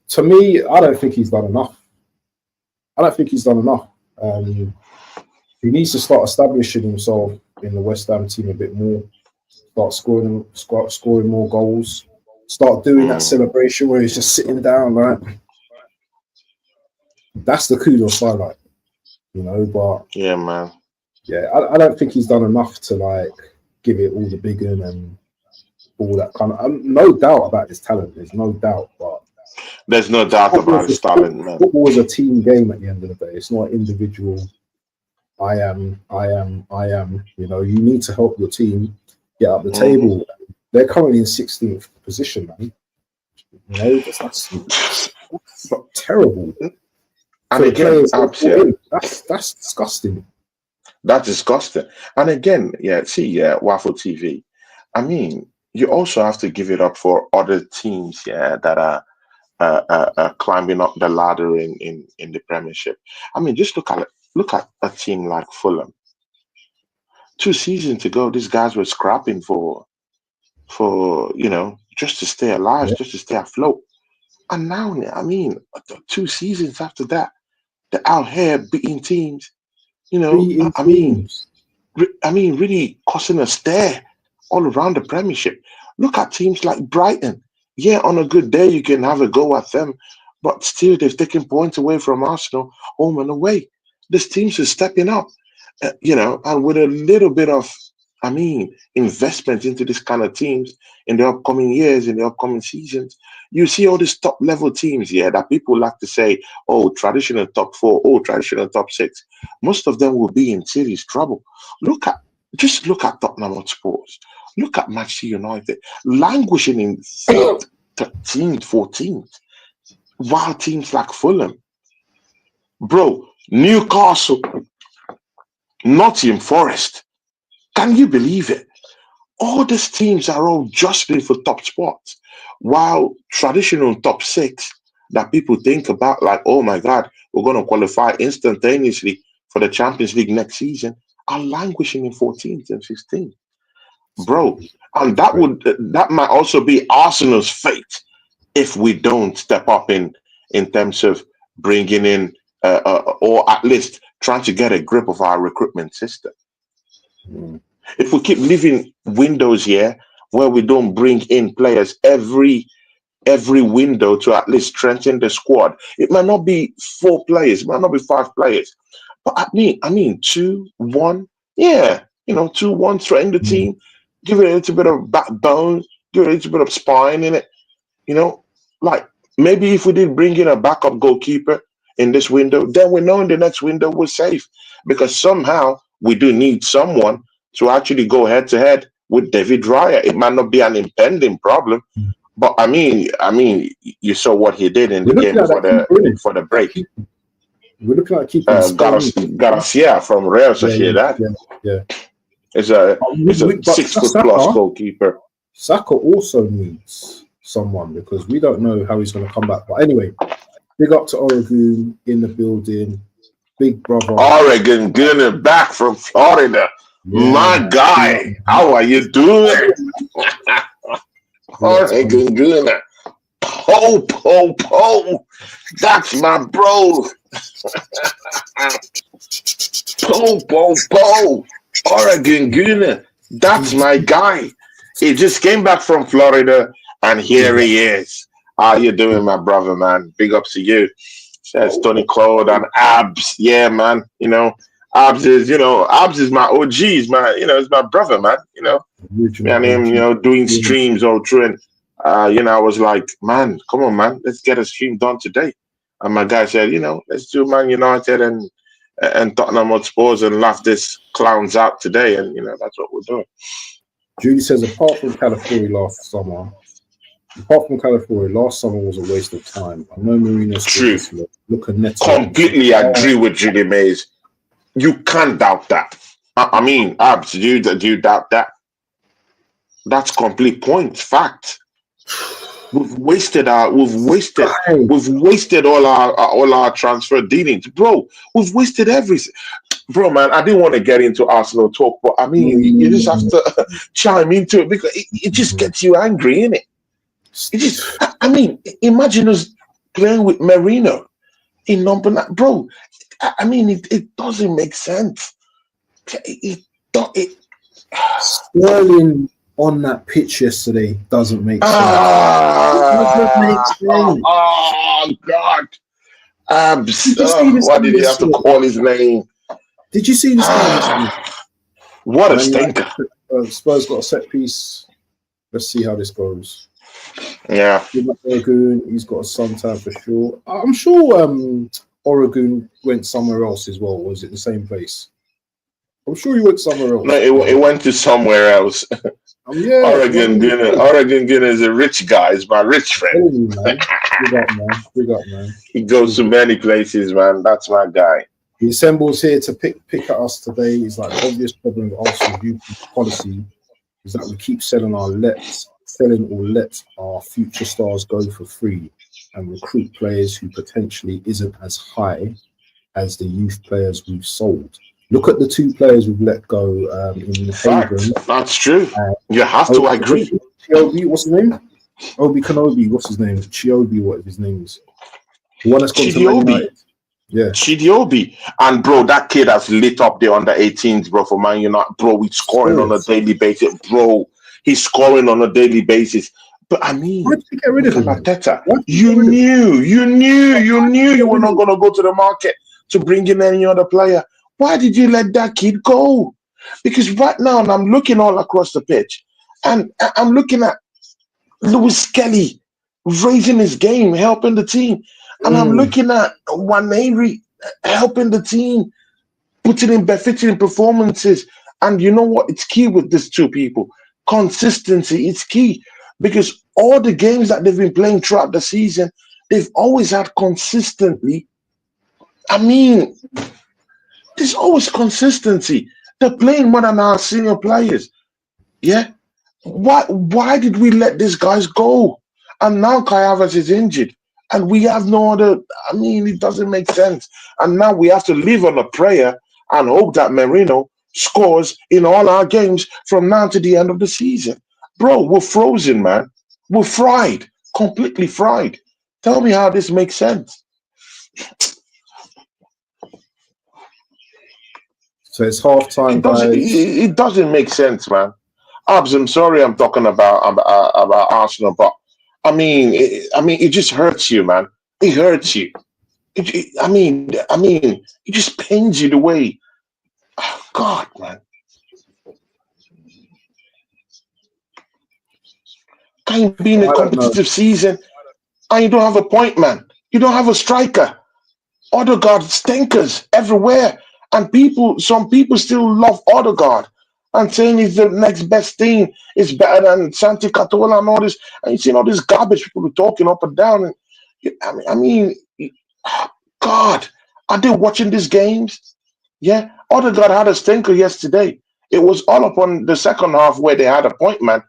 to me, I don't think he's done enough. I don't think he's done enough. He needs to start establishing himself in the West Ham team a bit more. start scoring more goals, start doing that celebration where he's just sitting down, like that's the kudos highlight, But yeah, man. Yeah, I don't think he's done enough to like give it all the big un and all that kind of. No doubt about his talent. There's no doubt, but there's no doubt about his talent, man. Football is a team game at the end of the day. It's not individual. I am. You need to help your team get up the table. They're currently in 16th position, man. That's terrible. And again, that's disgusting. That's disgusting. And again, Waffle TV. I mean, you also have to give it up for other teams, that are climbing up the ladder in the Premiership. I mean, just look at a team like Fulham. 2 seasons ago, these guys were scrapping for just to stay alive, just to stay afloat. And now, I mean, 2 seasons after that, they're out here beating teams. I mean, really causing a stare all around the Premiership. Look at teams like Brighton. Yeah, on a good day, you can have a go at them, but still, they've taken points away from Arsenal, home and away. These teams are stepping up, and with a little bit of, investment into this kind of teams in the upcoming years, in the upcoming seasons, you see all these top level teams here that people like to say, oh, traditional top 4, oh, traditional top 6. Most of them will be in serious trouble. Look at Tottenham Hotspurs. Look at Manchester United languishing in 13th, 14th, while teams like Fulham, bro, Newcastle, Nottingham Forest. Can you believe it? All these teams are all jostling for top spots, while traditional top 6 that people think about, like, oh my God, we're going to qualify instantaneously for the Champions League next season, are languishing in 14th and 15th, bro. And that might also be Arsenal's fate if we don't step up in terms of bringing in or at least trying to get a grip of our recruitment system. If we keep leaving windows here where we don't bring in players every window to at least strengthen the squad, it might not be 4 players, it might not be 5 players, but I mean 2, 1, 2, 1, strengthen the team, give it a little bit of backbone, give it a little bit of spine in it, like maybe if we did bring in a backup goalkeeper in this window, then we know in the next window we're safe, because somehow we do need someone to actually go head to head with David Raya. It might not be an impending problem, but I mean, you saw what he did in the game for the break. We're looking at keeping Garcia from Real Sociedad. Yeah. It's a 6-foot+ goalkeeper. Saka also needs someone, because we don't know how he's going to come back. But anyway, big up to Oregon in the building. Big brother. Oregon Gunner back from Florida. Yeah. My guy, how are you doing? Oregon Gunner. Po. That's my bro. Po. Oregon Gunner. That's my guy. He just came back from Florida, and here he is. How you doing, my brother, man? Big up to you. Says Tony Claude and Abs. Yeah, man. Abs is my OG. It's my brother, man. And him, doing streams all through. And, I was like, man, come on, man. Let's get a stream done today. And my guy said, let's do Man United and Tottenham Hotspurs and laugh this clowns out today. And, that's what we're doing. Judy says, apart from California last summer was a waste of time. I know Mourinho's true. Look at Neto. Completely agree with Judy Mays. You can't doubt that. I mean, Abs, do you doubt that? That's complete point. Fact. We've wasted all our transfer dealings, bro. We've wasted everything, bro. Man, I didn't want to get into Arsenal talk, but I mean, you just have to chime into it, because it just gets you angry, innit? It just, I mean, imagine us playing with Merino in number 9, bro. I mean, it doesn't make sense. Sterling on that pitch yesterday doesn't make sense. It doesn't make Ah, sense. oh God. Did you see this Why guy did you have to yesterday? call his name? Did you see this guy yesterday? What a Man United, stinker. Spurs got a set piece. Let's see how this goes. Yeah. Oregon, he's got a suntan for sure. I'm sure Oregon went somewhere else as well. Or was it the same place? I'm sure he went somewhere No, else. it went to somewhere else. Yeah, Oregon Gunner is a rich guy. He's my rich friend. telling you, man. Big up, man. Big up, man. He goes to many places, man. That's my guy. He assembles here to pick at us today. He's like, the obvious problem with Arsenal's youth policy is that we keep selling or let our future stars go for free and recruit players who potentially isn't as high as the youth players we've sold. Look at the two players we've let go in Fact. Haven. That's true. You have to agree. Chiobi, what's his name? Obi Kanobi, what's his name? Chiobi, what his name is. The one that's gone to Man United. Yeah. Chidiobi. And bro, that kid has lit up the under 18s, bro, for Man United. Bro, he's scoring on a daily basis. Bro, he's scoring on a daily basis. But I mean, why did you get rid of him? Mateta, you knew you were not gonna go to the market to bring in any other player. Why did you let that kid go? Because right now, and I'm looking all across the pitch, and I'm looking at Lewis Kelly raising his game, helping the team. And I'm looking at Waneri helping the team, putting in befitting performances. And you know what? It's key with these two people. Consistency is key. Because all the games that they've been playing throughout the season, they've always had consistently. I mean, there's always consistency. They're playing more than our senior players. Yeah. Why did we let these guys go? And now Kai Havertz is injured. And we have no other. I mean, it doesn't make sense. And now we have to live on a prayer and hope that Merino scores in all our games from now to the end of the season. Bro, we're frozen, man. We're fried, completely fried. Tell me how this makes sense. So it's half time, guys. It doesn't make sense, man. Abs, I'm sorry I'm talking about Arsenal, but I mean, it just hurts you, man. It hurts you. I mean, it just pains you the way. Oh, God, man. Can you be in a competitive season and you don't have a point, man? You don't have a striker. Odegaard stinkers everywhere, and some people still love Odegaard and saying he's the next best thing. It's better than Santi Catola and all this. And you see all this garbage people are talking up and down. And I mean, God, are they watching these games? Yeah, Odegaard had a stinker yesterday. It was all upon the second half where they had a point man,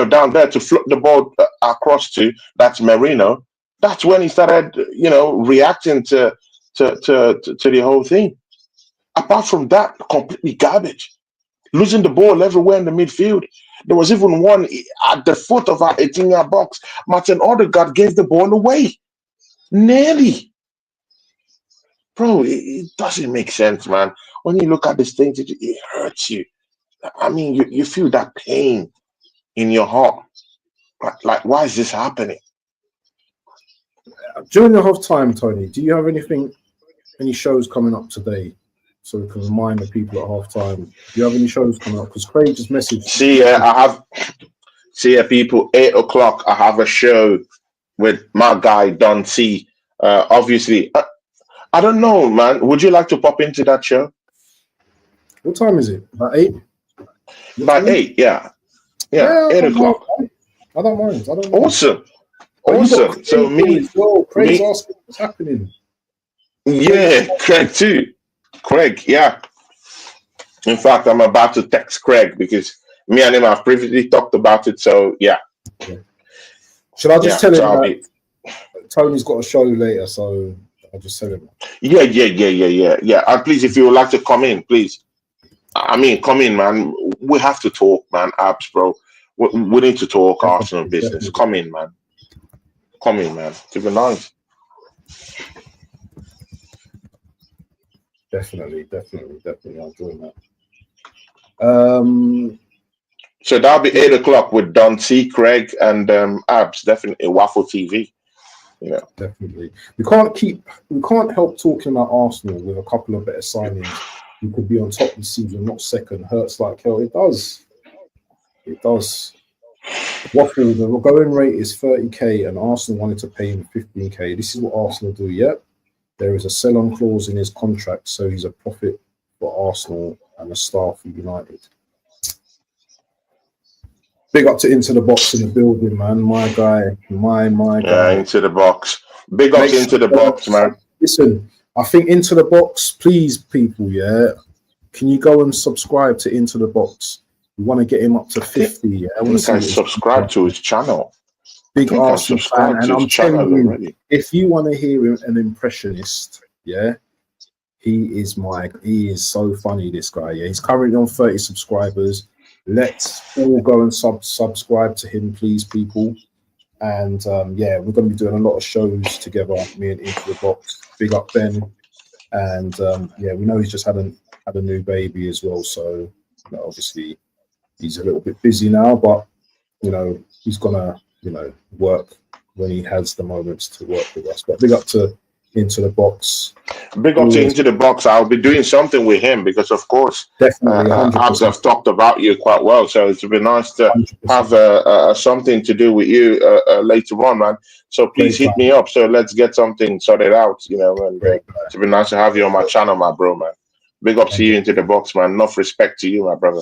down there to flip the ball across to. That's Merino. That's when he started, reacting to the whole thing. Apart from that, completely garbage. Losing the ball everywhere in the midfield. There was even one at the foot of our 18-yard box. Martin Odegaard gave the ball away. Nearly. Bro, it doesn't make sense, man. When you look at these things, it hurts you. I mean, you feel that pain in your heart. Like, why is this happening? During the half time, Tony, do you have any shows coming up today? So we can remind the people at half time. Do you have any shows coming up? Because Craig just messaged. People, 8 o'clock, I have a show with my guy, Don C. Obviously, I don't know, man. Would you like to pop into that show? What time is it? About 8? About 8, yeah. Yeah, 8 o'clock. I don't mind. Awesome. So Craig's asking what's happening. Yeah, Craig too. Craig, yeah. In fact, I'm about to text Craig because me and him have previously talked about it. So yeah. Should I just tell him that Tony's got a show later? So I'll just tell him. Yeah. And please, if you would like to come in, please. I mean, come in, man. We have to talk, man. Abs, bro. We need to talk Arsenal business. Come in, man. To be nice. Definitely. I'll join that. So that'll be 8 o'clock with Don C, Craig, and Abs. Definitely Waffle TV. You know, Definitely. We can't help talking about Arsenal with a couple of better signings. We could be on top this season, not second. Hurts like hell. It does. It does. Waffle, the going rate is 30k and Arsenal wanted to pay him 15k. This is what Arsenal do. Yep. There is a sell-on clause in his contract, so he's a profit for Arsenal and a star for United. Big up to Into the Box in the building, man. My guy. My guy. Into the box. Big ups into the box, man. Listen, I think Into the Box, please, people, yeah. Can you go and subscribe to Into the Box? We want to get him up to 50. Yeah, I think I subscribe to his channel. Big Arsenal fan, and I'm telling you, already. If you want to hear an impressionist, yeah, he is so funny. This guy, yeah, he's currently on 30 subscribers. Let's all go and subscribe to him, please, people. And yeah, we're going to be doing a lot of shows together, me and Into the Box. Big up Ben, and yeah, we know he's just had a new baby as well, so you know, obviously he's a little bit busy now, but you know he's gonna work when he has the moments to work with us. But big up to Into the Box. Big up to Into the Box. I'll be doing something with him because, of course, definitely, I've talked about you quite well. So it's been nice to 100%. Have something to do with you later on, man. So please hit me up. So let's get something sorted out, you know. And it's been nice to have you on my channel, my bro, man. Big up to you, Into the Box, man. Enough respect to you, my brother.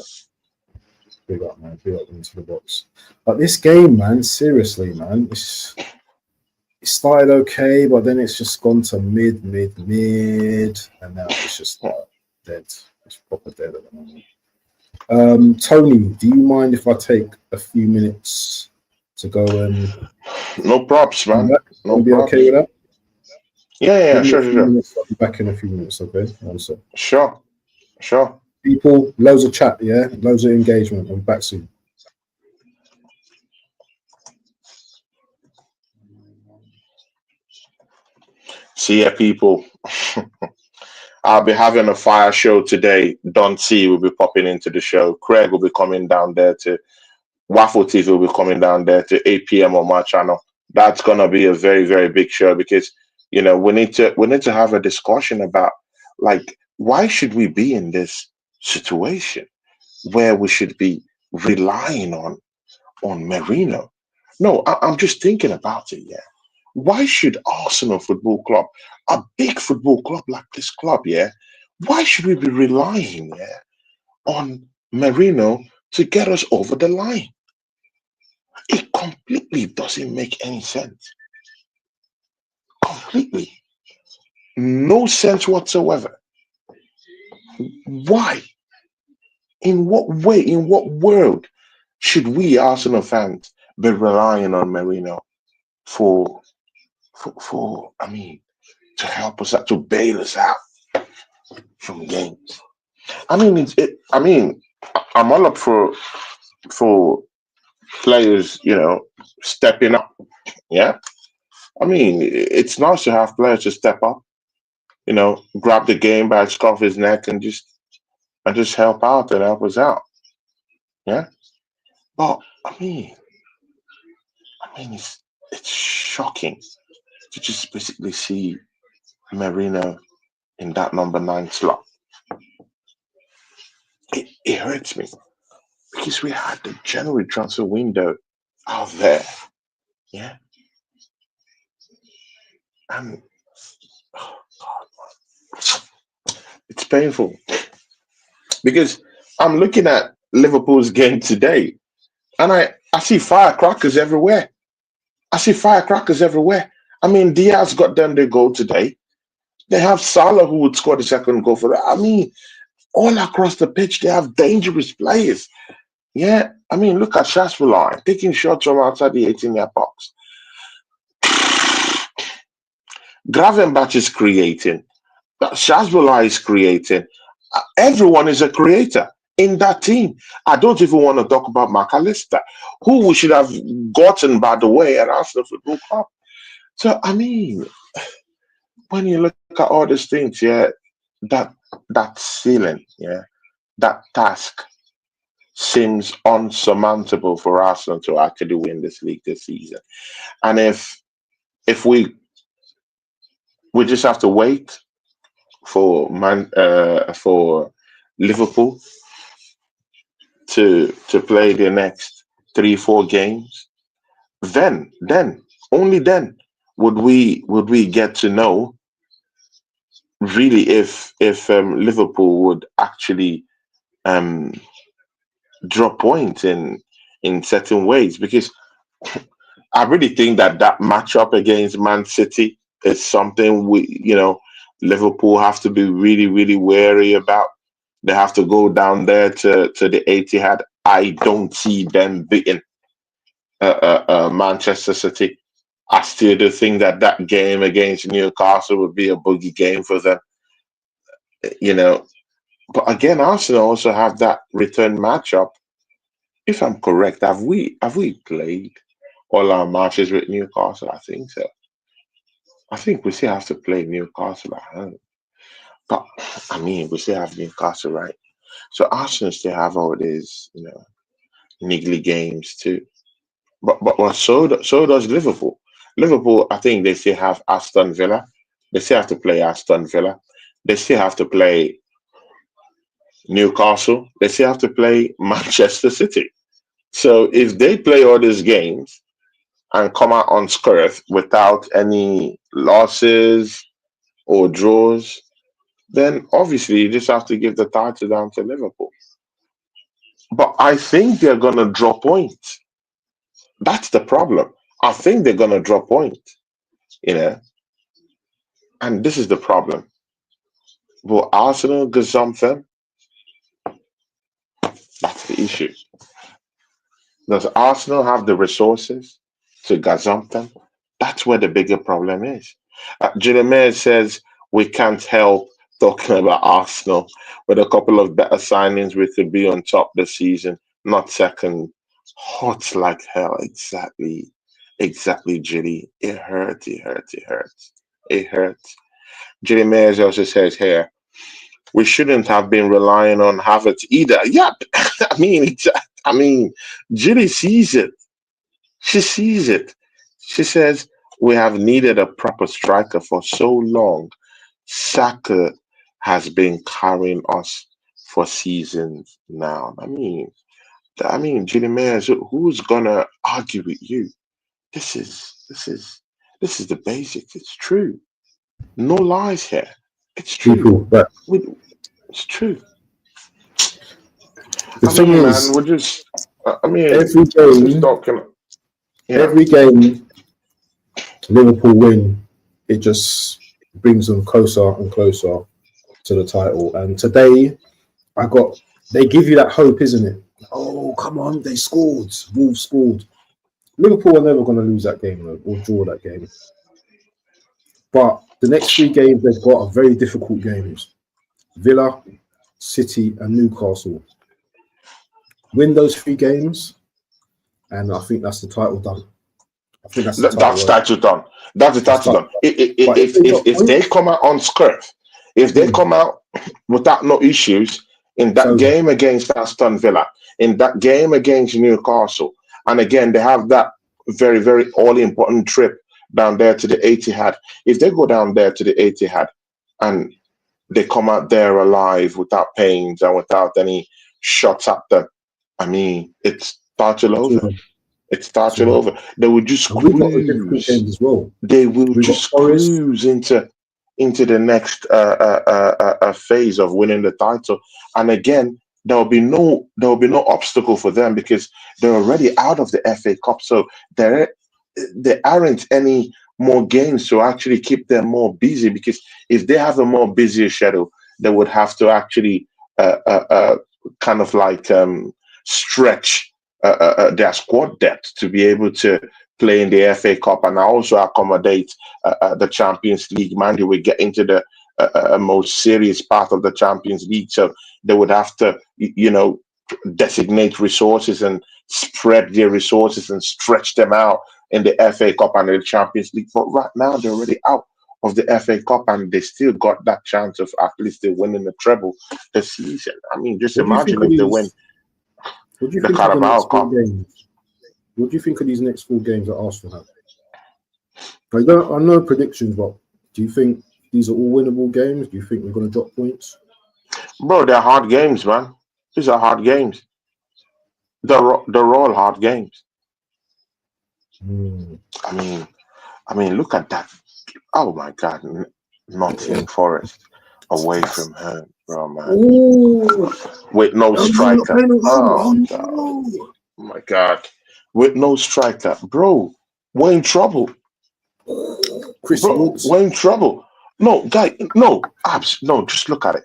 Big up, man. Big up Into the Box. But this game, man, seriously, man, it started okay, but then it's just gone to mid, and now it's just dead. It's proper dead at the moment. Tony, do you mind if I take a few minutes to go and... No props, man. No be props. Okay with that? Yeah, sure. I'll be back in a few minutes, okay? Sure. People, loads of chat, yeah? Loads of engagement. I'm back soon. See ya, people. I'll be having a fire show today. Don C will be popping into the show. Craig will be coming down there to Waffle TV will be coming down there to 8 p.m. on my channel. That's gonna be a very, very big show because you know we need to have a discussion about like why should we be in this situation where we should be relying on Merino. No, I'm just thinking about it, yeah. Why should Arsenal Football Club, a big football club like this club, yeah, why should we be relying on Merino to get us over the line? It completely doesn't make any sense. Completely. No sense whatsoever. Why? In what way, in what world should we Arsenal fans be relying on Merino for to help us out, to bail us out from games? I'm all up for players, you know, stepping up. Yeah. It's nice to have players to step up, you know, grab the game by the scruff of his neck and just help out and help us out. Yeah. But it's shocking to just basically see Merino in that number 9 slot. It hurts me because we had the January transfer window out there. Yeah. And oh God, it's painful because I'm looking at Liverpool's game today and I see firecrackers everywhere. Diaz got them their goal today. They have Salah who would score the second goal for that. All across the pitch, they have dangerous players. Yeah, look at Shasbular taking shots from outside the 18-yard box. Gravenbach is creating. Shasbular is creating. Everyone is a creator in that team. I don't even want to talk about McAllister, who we should have gotten, by the way, at Arsenal Football Club. So, when you look at all these things, yeah, that ceiling, yeah, that task seems unsurmountable for Arsenal to actually win this league this season. And if we just have to wait for Liverpool to play the next 3-4 games, then only then would we get to know really if Liverpool would actually um, drop points in certain ways, because I really think that matchup against Man City is something Liverpool have to be really, really wary about. They have to go down there to the Etihad. I don't see them beating Manchester City. I still do think that game against Newcastle would be a boogie game for them. You know, but again, Arsenal also have that return matchup. If I'm correct, have we played all our matches with Newcastle? I think so. I think we still have to play Newcastle at home. But I mean, we still have Newcastle, right? So Arsenal still have all these, niggly games too. But so does Liverpool. Liverpool, I think they still have Aston Villa. They still have to play Aston Villa. They still have to play Newcastle. They still have to play Manchester City. So if they play all these games and come out unscathed without any losses or draws, then obviously you just have to give the title down to Liverpool. But I think they're gonna draw points. That's the problem. I think they're gonna draw points, you know, and this is the problem. Will Arsenal gazump them? That's the issue. Does Arsenal have the resources to gazump them? That's where the bigger problem is. Jeremiah says we can't help talking about Arsenal. With a couple of better signings, we could be on top this season, not second. Hot like hell. Exactly, Judy. It hurts. It hurts. It hurts. It hurts. Jeremiah also says here, we shouldn't have been relying on Havertz either. Yeah, I mean, Judy sees it. She sees it. She says, we have needed a proper striker for so long. Saka has been carrying us for seasons now. Julie Mayers, who's gonna argue with you? This is the basics. It's true. No lies here. It's true. People, but We- It's true. the thing Man, is, we're just. every we're just game, talking. Yeah. every game Liverpool win, it just brings them closer and closer to the title. And today, they give you that hope, isn't it? Oh, come on, they scored. Wolves scored. Liverpool are never going to lose that game though, or draw that game. But the next 3 games they've got are very difficult games. Villa, City, and Newcastle. Win those 3 games, and I think that's the title done. I think that's the title. That's title done. That's the title done. If they come out unscathed, if they come out without no issues in that game against Aston Villa, in that game against Newcastle, and again they have that very, very all important trip down there to the Etihad. If they go down there to the Etihad and they come out there alive without pains and without any shots at them, it's title over. It's starting over. They will just cruise. As well. They will just cruise into the next phase of winning the title. And again, there will be no obstacle for them because they're already out of the FA Cup. So there aren't any more games to actually keep them more busy. Because if they have a more busier schedule, they would have to actually kind of like stretch their squad depth to be able to play in the FA Cup and also accommodate the Champions League. Man, they will get into the most serious part of the Champions League, so they would have to, designate resources and spread their resources and stretch them out in the FA Cup and the Champions League. But right now, they're already out of the FA Cup and they still got that chance of at least winning the treble this season. Just imagine if they win. What do you the think of the Carabao next four Cup. games? What do you think of these next four games that Arsenal have? I know predictions, but do you think these are all winnable games? Do you think we're going to drop points? Bro, they're hard games, man. These are hard games. They're all hard games. Hmm. I mean, look at that. Oh my God, Nottingham Forest away from home, bro, man. Oh, With no oh no, not striker. playing at home. Oh God, Oh oh my God, with no striker, bro. We're in trouble, no. Chris bro. Woods. We're in trouble. No, guy, no, abs, no. Just look at it.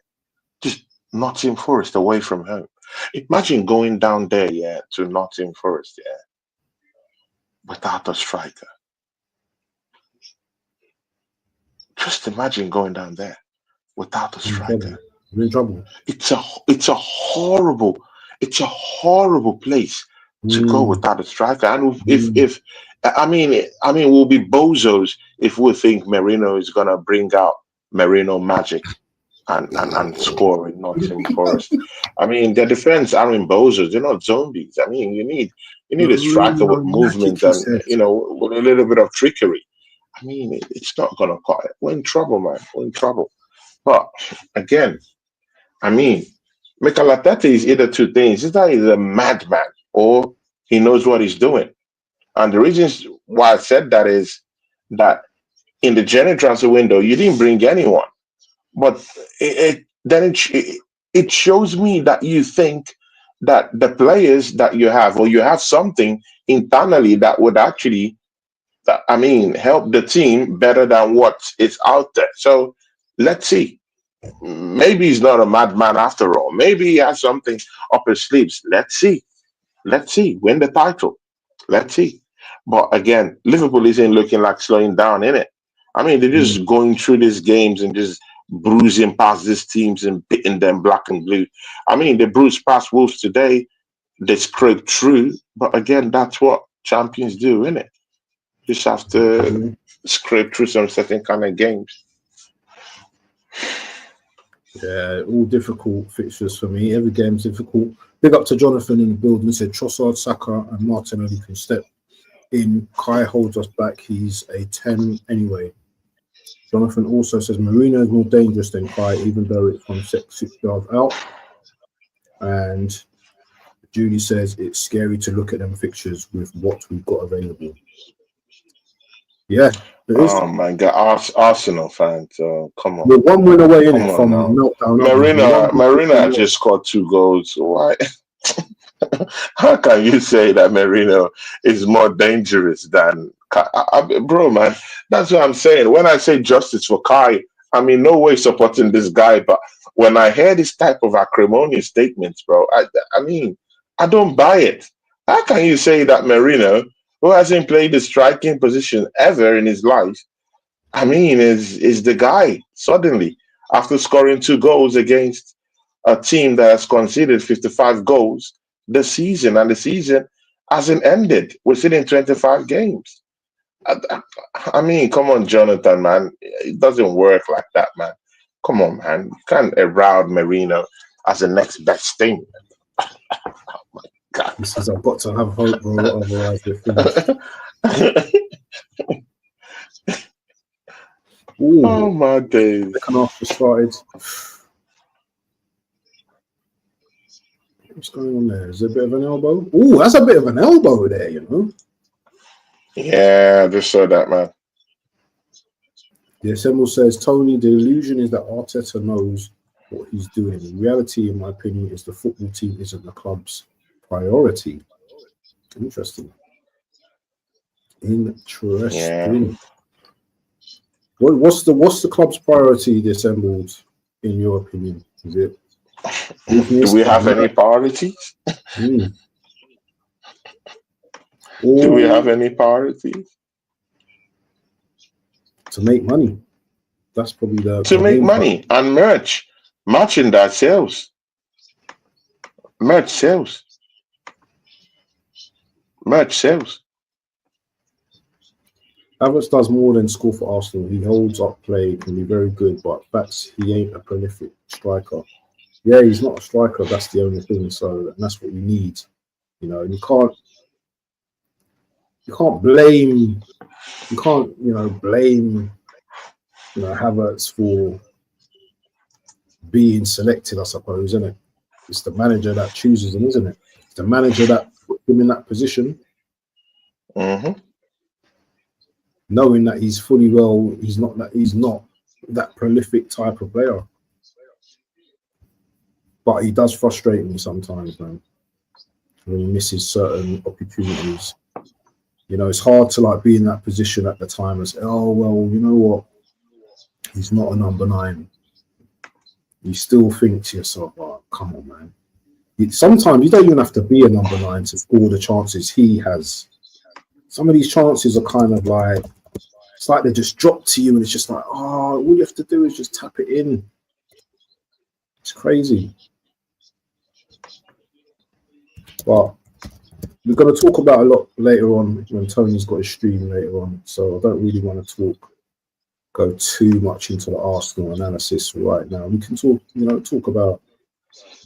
Just Nottingham Forest away from home. Imagine going down there, yeah, to Nottingham Forest, yeah, without a striker. Just imagine going down there without a We're in striker. trouble. We're in trouble. It's a horrible place to go Mm, without a striker. And mm. if we'll be bozos if we think Merino is gonna bring out Merino magic and score in Nottingham Forest. I mean, their defense aren't bozos; they're not zombies. I mean, you need a striker Marino with Magic, movement he and said. with a little bit of trickery. I mean, it's not gonna cut it. We're in trouble, man. We're in trouble. But again, I mean, Mikel Arteta is either two things. Either he's a madman or he knows what he's doing. And the reasons why I said that is that in the January transfer window, you didn't bring anyone. But it shows me that you think that the players that you have, or you have something internally that would actually, help the team better than what is out there. So let's see. Maybe he's not a madman after all. Maybe he has something up his sleeves. Let's see. Let's see. Win the title. Let's see. But again, Liverpool isn't looking like slowing down in it. I mean, they're just Mm. going through these games and just bruising past these teams and beating them black and blue. I mean, they bruised past Wolves today. They scraped through. But again, that's what champions do, innit? Just have to Yeah, scrape through some certain kind of games. yeah, all difficult fixtures for me. Every game's difficult. Big up to Jonathan in the building. He said Trossard, Saka, and Martinelli can step in. Kai holds us back. He's a 10 anyway. Jonathan also says Marino is more dangerous than Kai, even though it's from 6 yards out. And Julie says it's scary to look at them fixtures with what we've got available. Yeah, it is. Oh my God, Arsenal fans, come on, We're one win away in come it on from now. meltdown, aren't we? We're one Marina win away. just scored 2 goals. Why? How can you say that Merino is more dangerous than bro, man? That's what I'm saying. When I say justice for Kai, I mean no way supporting this guy, but when I hear this type of acrimonious statements, bro, I don't buy it. How can you say that Merino, who hasn't played the striking position ever in his life, is the guy suddenly after scoring 2 goals against a team that has conceded 55 goals this season, and the season hasn't ended. We're sitting in 25 games. Come on, Jonathan, man. It doesn't work like that, man. Come on, man. You can't herald Merino as the next best thing. God. He says, I've got to have hope, bro, otherwise we're finished. Oh Ooh, my days. second half just started. What's going on there? Is there a bit of an elbow? Ooh, that's a bit of an elbow there, you know. Yeah, I just saw that, man. The assemble says, Tony, the illusion is that Arteta knows what he's doing. In reality, in my opinion, is the football team isn't the club's priority. Interesting. Yeah. What's the club's priority, the assembled, in your opinion? Is it Do business? we have any priorities? Mm. Do we have Or any priorities? to make money? That's probably To the make main part. money and merchandise sales, merch sales, merch sales. Havertz does more than score for Arsenal. He holds up play, can be very good, but he ain't a prolific striker. Yeah, he's not a striker. That's the only thing. So that's what we need. You know, blame Havertz for being selected, I suppose, isn't it? It's the manager that chooses him, isn't it? It's the manager that put him in that position. Knowing that he's fully well, he's not that prolific type of player. But he does frustrate me sometimes, man. When he misses certain opportunities. You know, it's hard to like be in that position at the time and say, oh well, you know what? He's not a number 9. You still think to yourself, oh, come on, man. Sometimes you don't even have to be a number 9 to score the chances he has. Some of these chances are kind of like, it's like they just drop to you and it's just like, oh, all you have to do is just tap it in. It's crazy. But we're going to talk about a lot later on when Tony's got his stream later on. So I don't really want to go too much into the Arsenal analysis right now. We can talk about.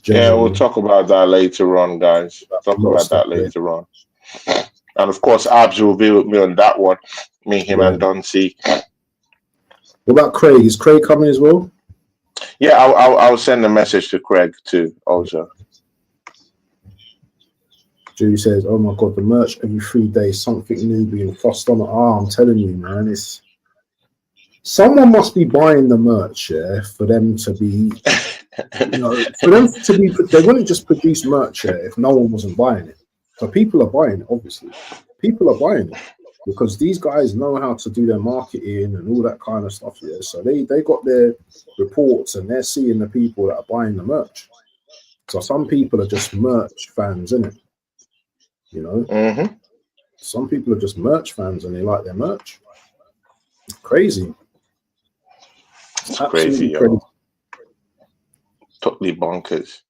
Yeah, we'll talk about that later on, guys. Talk about that later on. And of course, Abs will be with me on that one. Me, him, and Doncy. What about Craig? Is Craig coming as well? Yeah, I'll send a message to Craig too, also. Julie says, "Oh my God, the merch every 3 days, something new being thrust on." I'm telling you, man, it's someone must be buying the merch, for them to be, they wouldn't just produce merch if no one wasn't buying it. So people are buying it, obviously. People are buying it because these guys know how to do their marketing and all that kind of stuff. Yeah, so they got their reports and they're seeing the people that are buying the merch. So some people are just merch fans, innit? You know, some people are just merch fans and they like their merch. It's crazy. It's crazy, yo. Totally bonkers.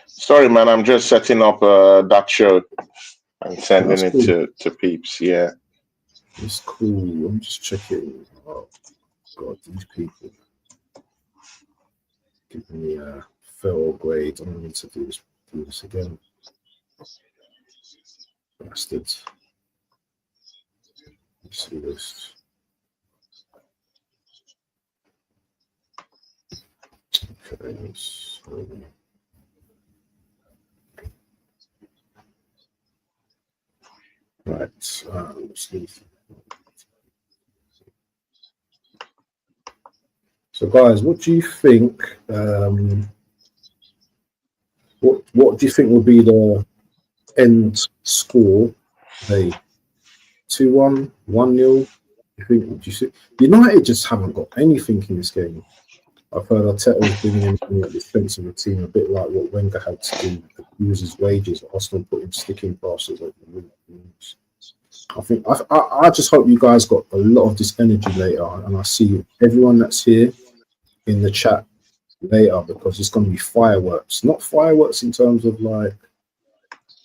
Sorry, man. I'm just setting up that show and sending it to peeps. Yeah, it's cool. I'm just checking. Oh God, these people giving me a fail grade. I don't need to do this again. Bastards. Let's see this. Okay, right. Let's see. So, guys, what do you think? What do you think will be the end score? Hey, 2-1, 1-0. Do you see? United just haven't got anything in this game. I've heard Arteta's bringing in a defensive team, a bit like what Wenger had to do to use his wages. Arsenal put him sticking passes over the wings. I just hope you guys got a lot of this energy later, and I see everyone that's here in the chat later because it's going to be fireworks. Not fireworks in terms of like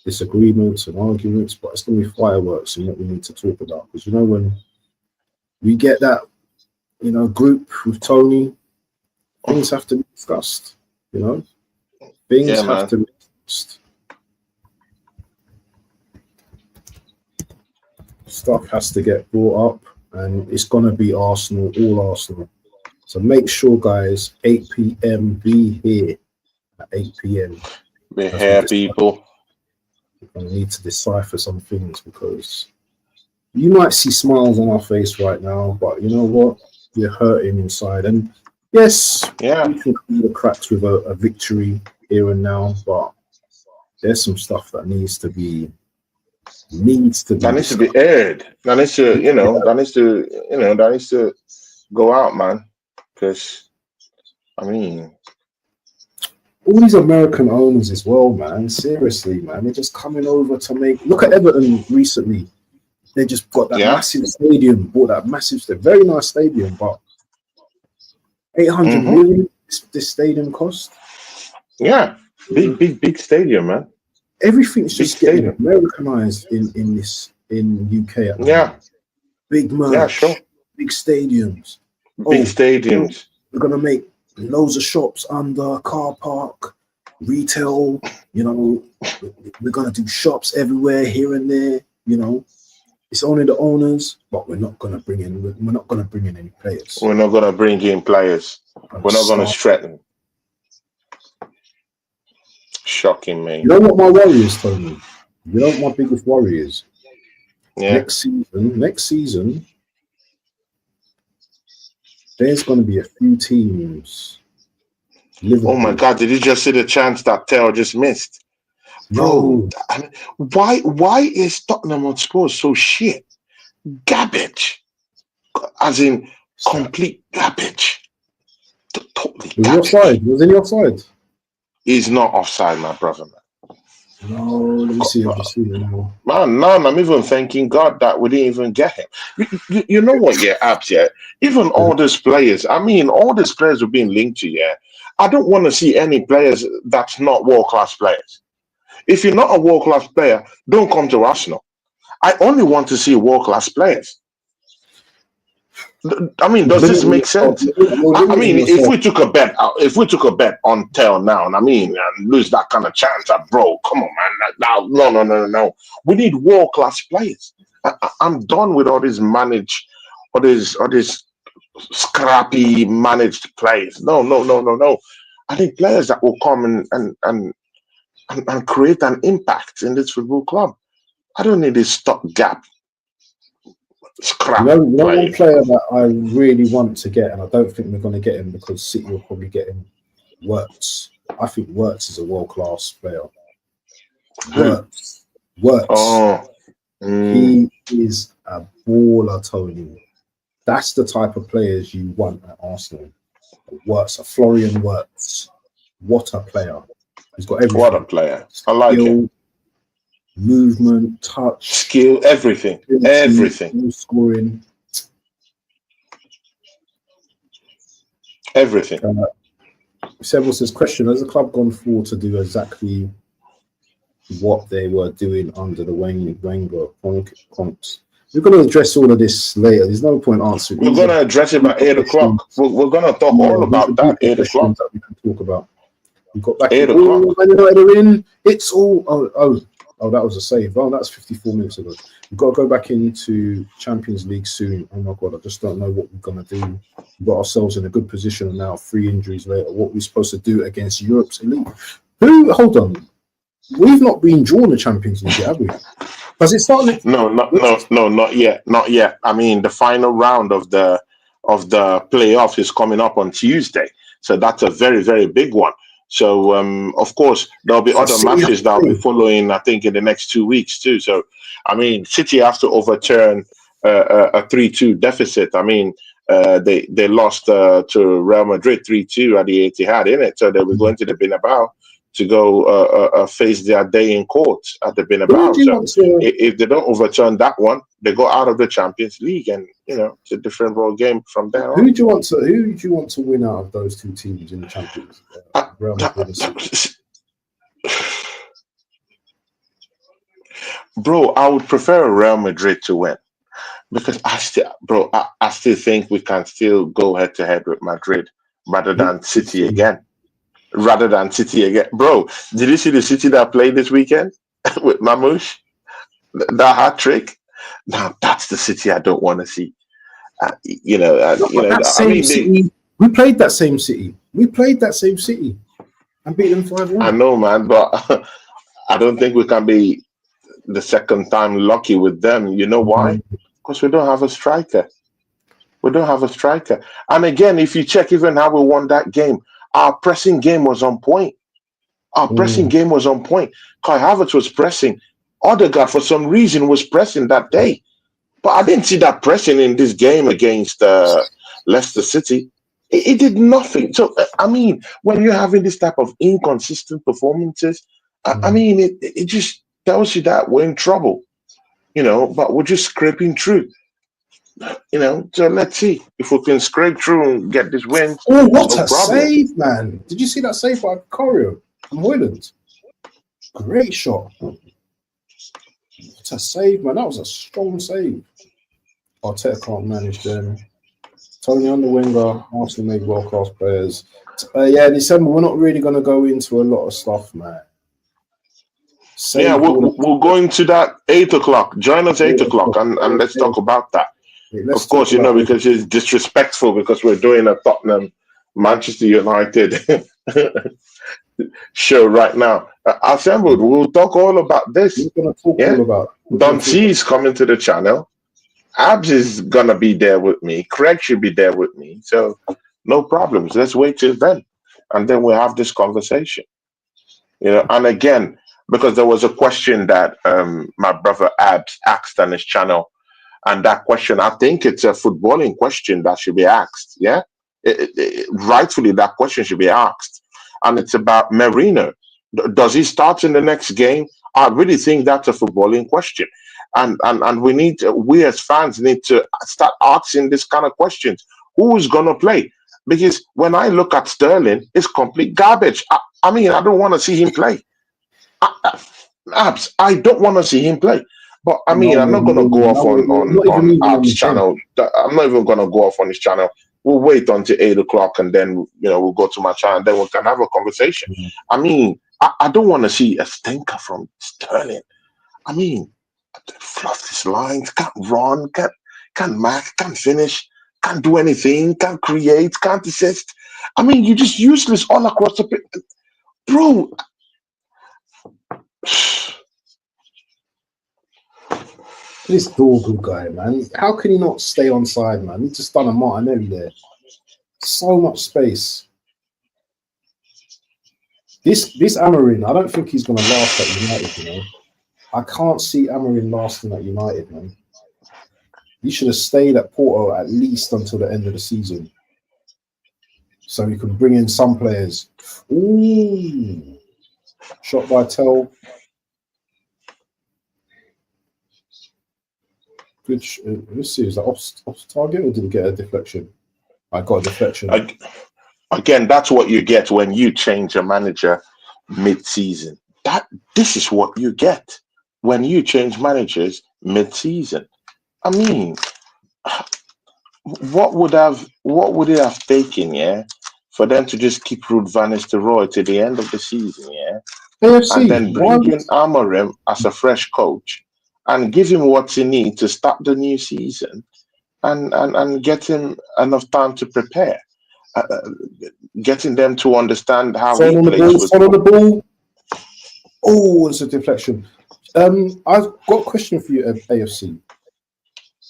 disagreements and arguments, but it's going to be fireworks and what we need to talk about. Because when we get that group with Tony, things have to be discussed. Things have to be discussed. Stuff has to get brought up, and it's going to be Arsenal, all Arsenal. So make sure, guys, 8 p.m. be here at 8 p.m. Be here, people. I need to decipher some things because you might see smiles on our face right now, but you know what? You're hurting inside. And yes, we can clear the cracks with a victory here and now, but there's some stuff that needs to be aired. That needs to go out, man. Because all these American owners as well, man. Seriously, man, they're just coming over to make. Look at Everton recently. They just got that massive stadium, bought that massive, very nice stadium, but 800 million this stadium cost. Yeah, big stadium, man. Everything's just getting Americanized in UK at the moment. Big merch, big stadiums. Big stadiums. We're gonna make loads of shops under, car park, retail. You know, we're gonna do shops everywhere, here and there. You know, it's only the owners, but we're not gonna bring in. We're not gonna bring in any players. We're not gonna bring in players. We're not gonna strengthen. Shocking, man. You know what my worry is, Tony? You know what my biggest worry is? Yeah. Next season, there's going to be a few teams. Liverpool. Oh my God! Did you just see the chance that Teo just missed, bro? I mean, why is Tottenham Hotspur so shit? Garbage, as in complete garbage. Totally garbage. Offside? Was any offside? He's not offside, my brother. No, let me see if you see it now. Man, I'm even thanking God that we didn't even get him. You know what, yeah, Abs, yeah? Even all these players, I mean, all these players are being linked to, yeah? I don't want to see any players that's not world-class players. If you're not a world-class player, don't come to Arsenal. I only want to see world-class players. I mean, does this make sense? I mean, if we took a bet on Tel now, and I mean, and lose that kind of chance, bro, come on, man, no. We need world-class players. I'm done with all these scrappy managed players. No. I need players that will come and create an impact in this football club. I don't need this stopgap. One player that I really want to get, and I don't think we're going to get him because City will probably get him, Wirtz. I think Wirtz is a world-class player. Wirtz. Oh. He is a baller, Tony. That's the type of players you want at Arsenal. A Florian Wirtz. What a player. He's got everything. What a player. I like it. Movement, touch, skill, everything. Scoring. Everything. Several says, question, has the club gone forward to do exactly what they were doing under the Wenger comps? We're going to address all of this later. There's no point answering. We're going to address it by 8 o'clock. We're going to talk all about that 8 o'clock. That we can talk about. We got back 8 o'clock. It's all. Oh, that was a save. Oh, that's 54 minutes ago. We've got to go back into Champions League soon. Oh my God, I just don't know what we're going to do. We've got ourselves in a good position now, 3 injuries later. What we're supposed to do against Europe's elite. Hold on. We've not been drawn the Champions League yet, have we? Has it started? No, not yet. Not yet. I mean, the final round of the playoffs is coming up on Tuesday. So that's a very, very big one. So, of course, there'll be other matches that'll be following, I think, in the next 2 weeks, too. So, I mean, City has to overturn a 3-2 deficit. I mean, they lost to Real Madrid 3-2 at the Etihad, innit? So they were going to the Bernabeu to go face their day in court at the Bernabeu. So if they don't overturn that one, they go out of the Champions League, and it's a different role game from there on. Who do you want to win out of those two teams in the Champions? Real Madrid and City. Bro, I would prefer Real Madrid to win because I still think we can still go head to head with Madrid rather than City again. Bro, did you see the City that played this weekend with Mamouche? That hat trick? Now that's the City I don't want to see. We played that same City. And beat them 5-1. I know, man, but I don't think we can be the second time lucky with them. You know why? Because we don't have a striker. And again, if you check even how we won that game, our pressing game was on point. Kai Havertz was pressing. Odegaard, for some reason, was pressing that day. But I didn't see that pressing in this game against Leicester City. It did nothing. So, I mean, when you're having this type of inconsistent performances, I mean, it just tells you that we're in trouble, but we're just scraping through. So let's see if we can scrape through and get this win. Oh, what a save, man. Did you see that save by Corio from Hoyland? Great shot. What a save, man. That was a strong save. Arteta can't manage them. Tony under Wenger, Arsenal made world-class players. Yeah, December, we're not really going to go into a lot of stuff, man. Yeah, we'll go into that 8 o'clock. Join us 8 o'clock and let's talk about that. Yeah, of course, because it's disrespectful because we're doing a Tottenham Manchester United show right now. Assembled, we'll talk all about this. We're going to talk all about Don C is coming to the channel. Abs is going to be there with me. Craig should be there with me. So no problems. Let's wait till then. And then we'll have this conversation. And again, because there was a question that my brother Abs asked on his channel. And that question, I think it's a footballing question that should be asked. Yeah, rightfully, that question should be asked. And it's about Merino. Does he start in the next game? I really think that's a footballing question. And we as fans need to start asking this kind of questions. Who is going to play? Because when I look at Sterling, it's complete garbage. I mean, I don't want to see him play. Abs, I don't want to see him play. But I mean, I'm not going to go off on Ab's channel. I'm not even going to go off on his channel. We'll wait until 8 o'clock and then, we'll go to my channel and then we can have a conversation. Mm-hmm. I mean, I don't want to see a stinker from Sterling. I mean, fluff his lines, can't run, can't mark, can't finish, can't do anything, can't create, can't assist. I mean, you're just useless all across the pitch. Bro. This Dorgu guy, man. How can he not stay on side, man? He's just done a Martinelli there. So much space. This Amarin, I don't think he's going to last at United, I can't see Amarin lasting at United, man. He should have stayed at Porto at least until the end of the season. So he can bring in some players. Ooh. Shot by Tell. Good. Let's see. Is that off target or did he get a deflection? I got a deflection. Again, that's what you get when you change a manager mid-season. This is what you get when you change managers mid-season. I mean, what would it have taken, for them to just keep Ruud van Nistelrooy to the end of the season, AFC, and then bring in Amorim as a fresh coach and give him what he needs to start the new season and get him enough time to prepare, getting them to understand how he plays. Follow the ball. Oh, it's a deflection. I've got a question for you, AFC.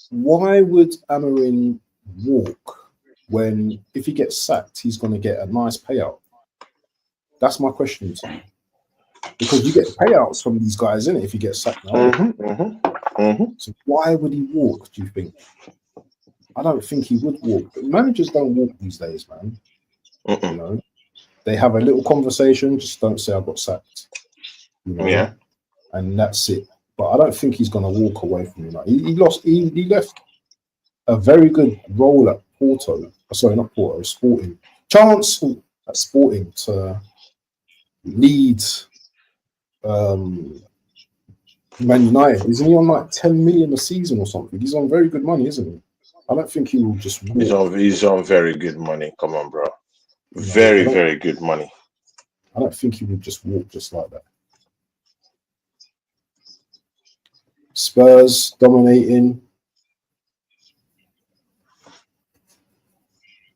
Why would Amorim walk when, if he gets sacked, he's going to get a nice payout? That's my question to you. Because you get payouts from these guys, innit, if you get sacked now. So why would he walk, do you think? I don't think he would walk. But managers don't walk these days, man. They have a little conversation, just don't say I got sacked. Yeah. And that's it. But I don't think he's going to walk away from it. He left a very good role at Porto. Sorry, not Porto, Sporting. Chance at Sporting to lead Man United. Isn't he on like 10 million a season or something? He's on very good money, isn't he? I don't think he will just walk. He's on very good money. Come on, bro. Very, very good money. I don't think he would just walk just like that. Spurs dominating.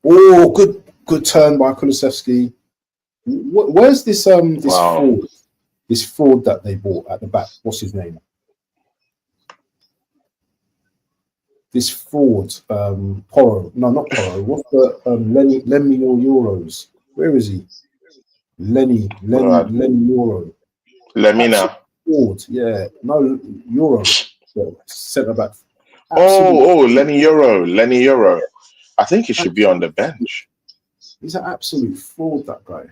Oh, good turn by Kulusevski. Where's this fraud? This fraud that they bought at the back. What's his name? This fraud, Porro. No, not Porro. What's the Lenny Euros? Where is he? Lenny Euro. Lemina. Fraud, yeah. No, Euro. Centre back. Lenny Euro. I think he should be on the bench. He's an absolute fraud, that guy.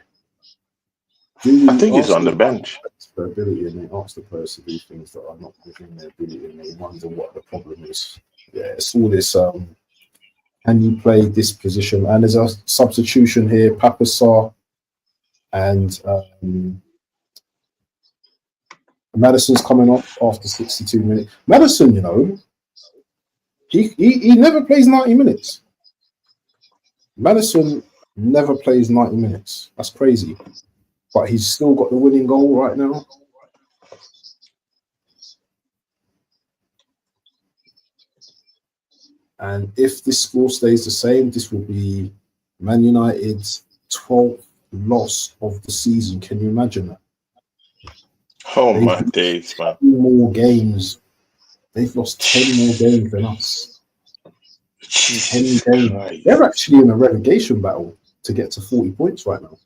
I think he's on the bench. Their ability, and they ask the players to do things that are not within their ability, and they wonder what the problem is. Yeah, it's all this. Can you play this position? And there's a substitution here, Papasar, and Madison's coming off after 62 minutes. Madison, he never plays 90 minutes. Madison never plays 90 minutes. That's crazy. But he's still got the winning goal right now. And if this score stays the same, this will be Man United's 12th loss of the season. Can you imagine that? Oh my days, man. 10 more games. They've lost 10 more games than us. Jesus 10 games. Christ. They're actually in a relegation battle to get to 40 points right now.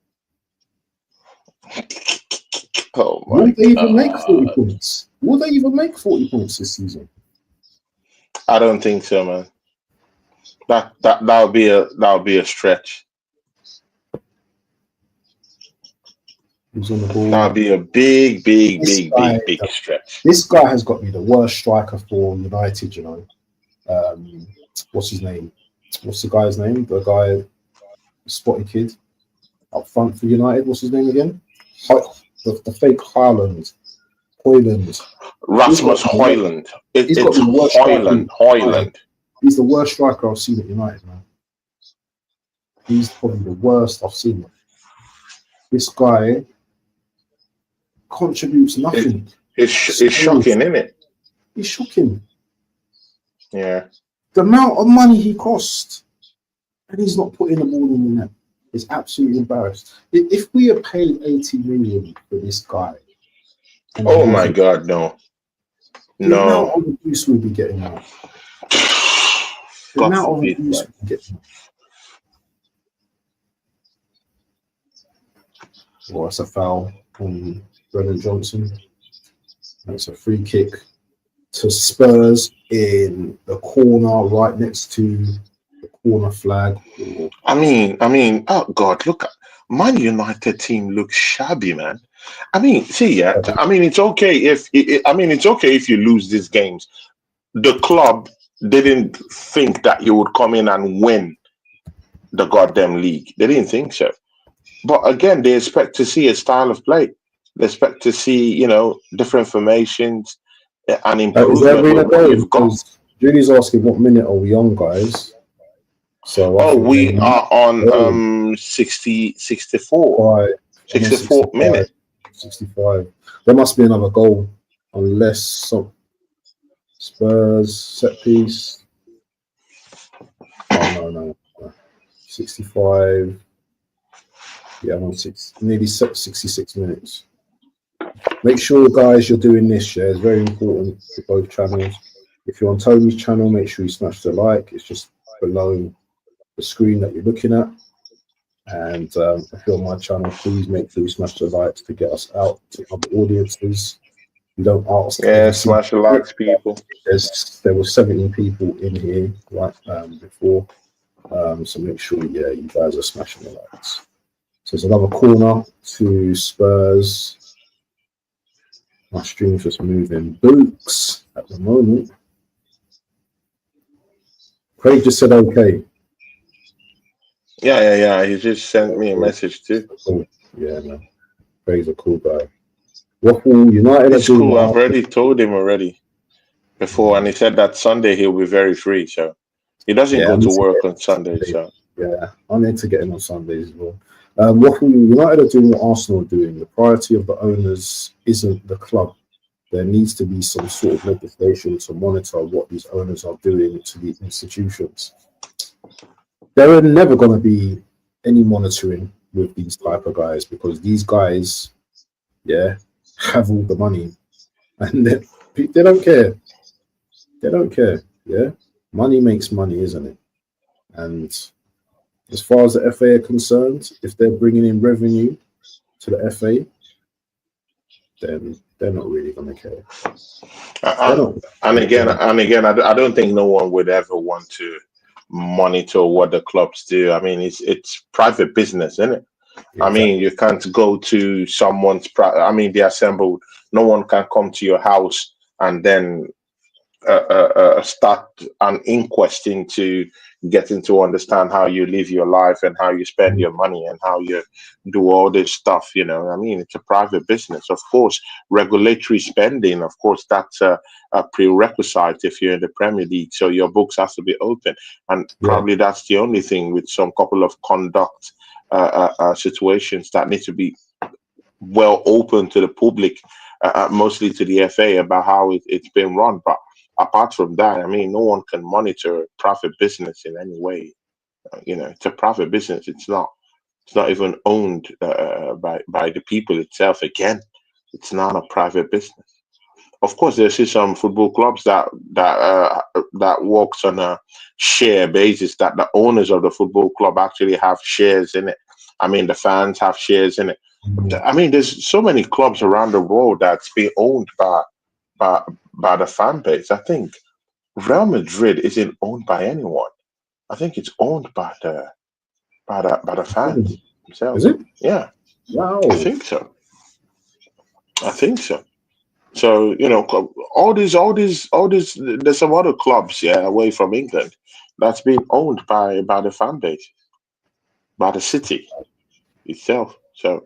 Oh my Will they even God. make 40 points? Will they even make 40 points this season? I don't think so, man. That'll be a stretch. Who's on the ball? That'll be a big stretch. This guy has got to be the worst striker for United, you know. What's his name? What's the guy's name? The guy, spotty kid, up front for United. What's his name again? The fake Hoyland. Rasmus Hoyland. He's got It's the worst Hoyland. He's the worst striker I've seen at United, man. He's probably the worst I've seen. This guy contributes nothing. It's shocking, isn't it? He's shocking. Yeah. The amount of money he cost, and he's not putting the ball in the net. It's absolutely embarrassed. If we are paid 80 million for this guy, oh my God, no. The amount of abuse we'll be getting now. The amount of abuse we'll be getting. Well, that's a foul on Brennan Johnson. That's a free kick to Spurs in the corner right next to the corner flag. I mean, oh God, look, Man United team looks shabby, man. I mean, see, yeah, I mean, it's okay if you lose these games. The club didn't think that you would come in and win the goddamn league. They didn't think so. But again, they expect to see a style of play. They expect to see, you know, different formations and improvement. You've got. Julie's asking what minute are we on, guys? So we are on 64 minute. 65. There must be another goal, unless Spurs set piece. Oh no. 65. Yeah, I'm on nearly 66 minutes. Make sure, guys, you're doing this. Yeah, it's very important for both channels. If you're on Tony's channel, make sure you smash the like. It's just below the screen that you're looking at. And if you're on my channel, please make sure you smash the likes to get us out to other audiences. You don't ask. Yeah, smash the likes, people. There were 17 people in here before. So make sure, you guys are smashing the likes. So it's another corner to Spurs. My stream's just moving books at the moment. Craig just said okay. Yeah. He just sent me a message too. Cool. Yeah, man. Craig's a cool guy. Waffle United. It's cool. I've already told him already before, and he said that Sunday he'll be very free. So he doesn't go to work on Sunday. So yeah, I need to get in on Sundays as well. Waffle United are doing what Arsenal are doing. The priority of the owners isn't the club. There needs to be some sort of legislation to monitor what these owners are doing to the institutions. There are never going to be any monitoring with these type of guys because these guys, have all the money and they don't care. They don't care. Yeah, money makes money, isn't it? And as far as the FA are concerned, if they're bringing in revenue to the FA, then they're not really going to care. And again, I don't think no one would ever want to monitor what the clubs do. I mean, it's private business, isn't it? Exactly. I mean, you can't go to someone's. They assembled. No one can come to your house and then start an inquest into getting to understand how you live your life and how you spend your money and how you do all this stuff. I mean, it's a private business. Of course, regulatory spending, of course, that's a prerequisite if you're in the Premier League. So your books has to be open. And Yeah, probably that's the only thing with some couple of conduct situations that need to be well open to the public, mostly to the FA about how it's been run. But apart from that, I mean, no one can monitor a private business in any way. It's a private business. It's not. It's not even owned by the people itself. Again, it's not a private business. Of course, there's some football clubs that works on a share basis. That the owners of the football club actually have shares in it. I mean, the fans have shares in it. mhm. I mean, there's so many clubs around the world that's being owned by by the fan base. I think Real Madrid isn't owned by anyone. I think it's owned by the fans Is themselves. it? Yeah, I Wow. think so. I think so. So all these. There's some other clubs, yeah, away from England that's being owned by the fan base, by the city itself. So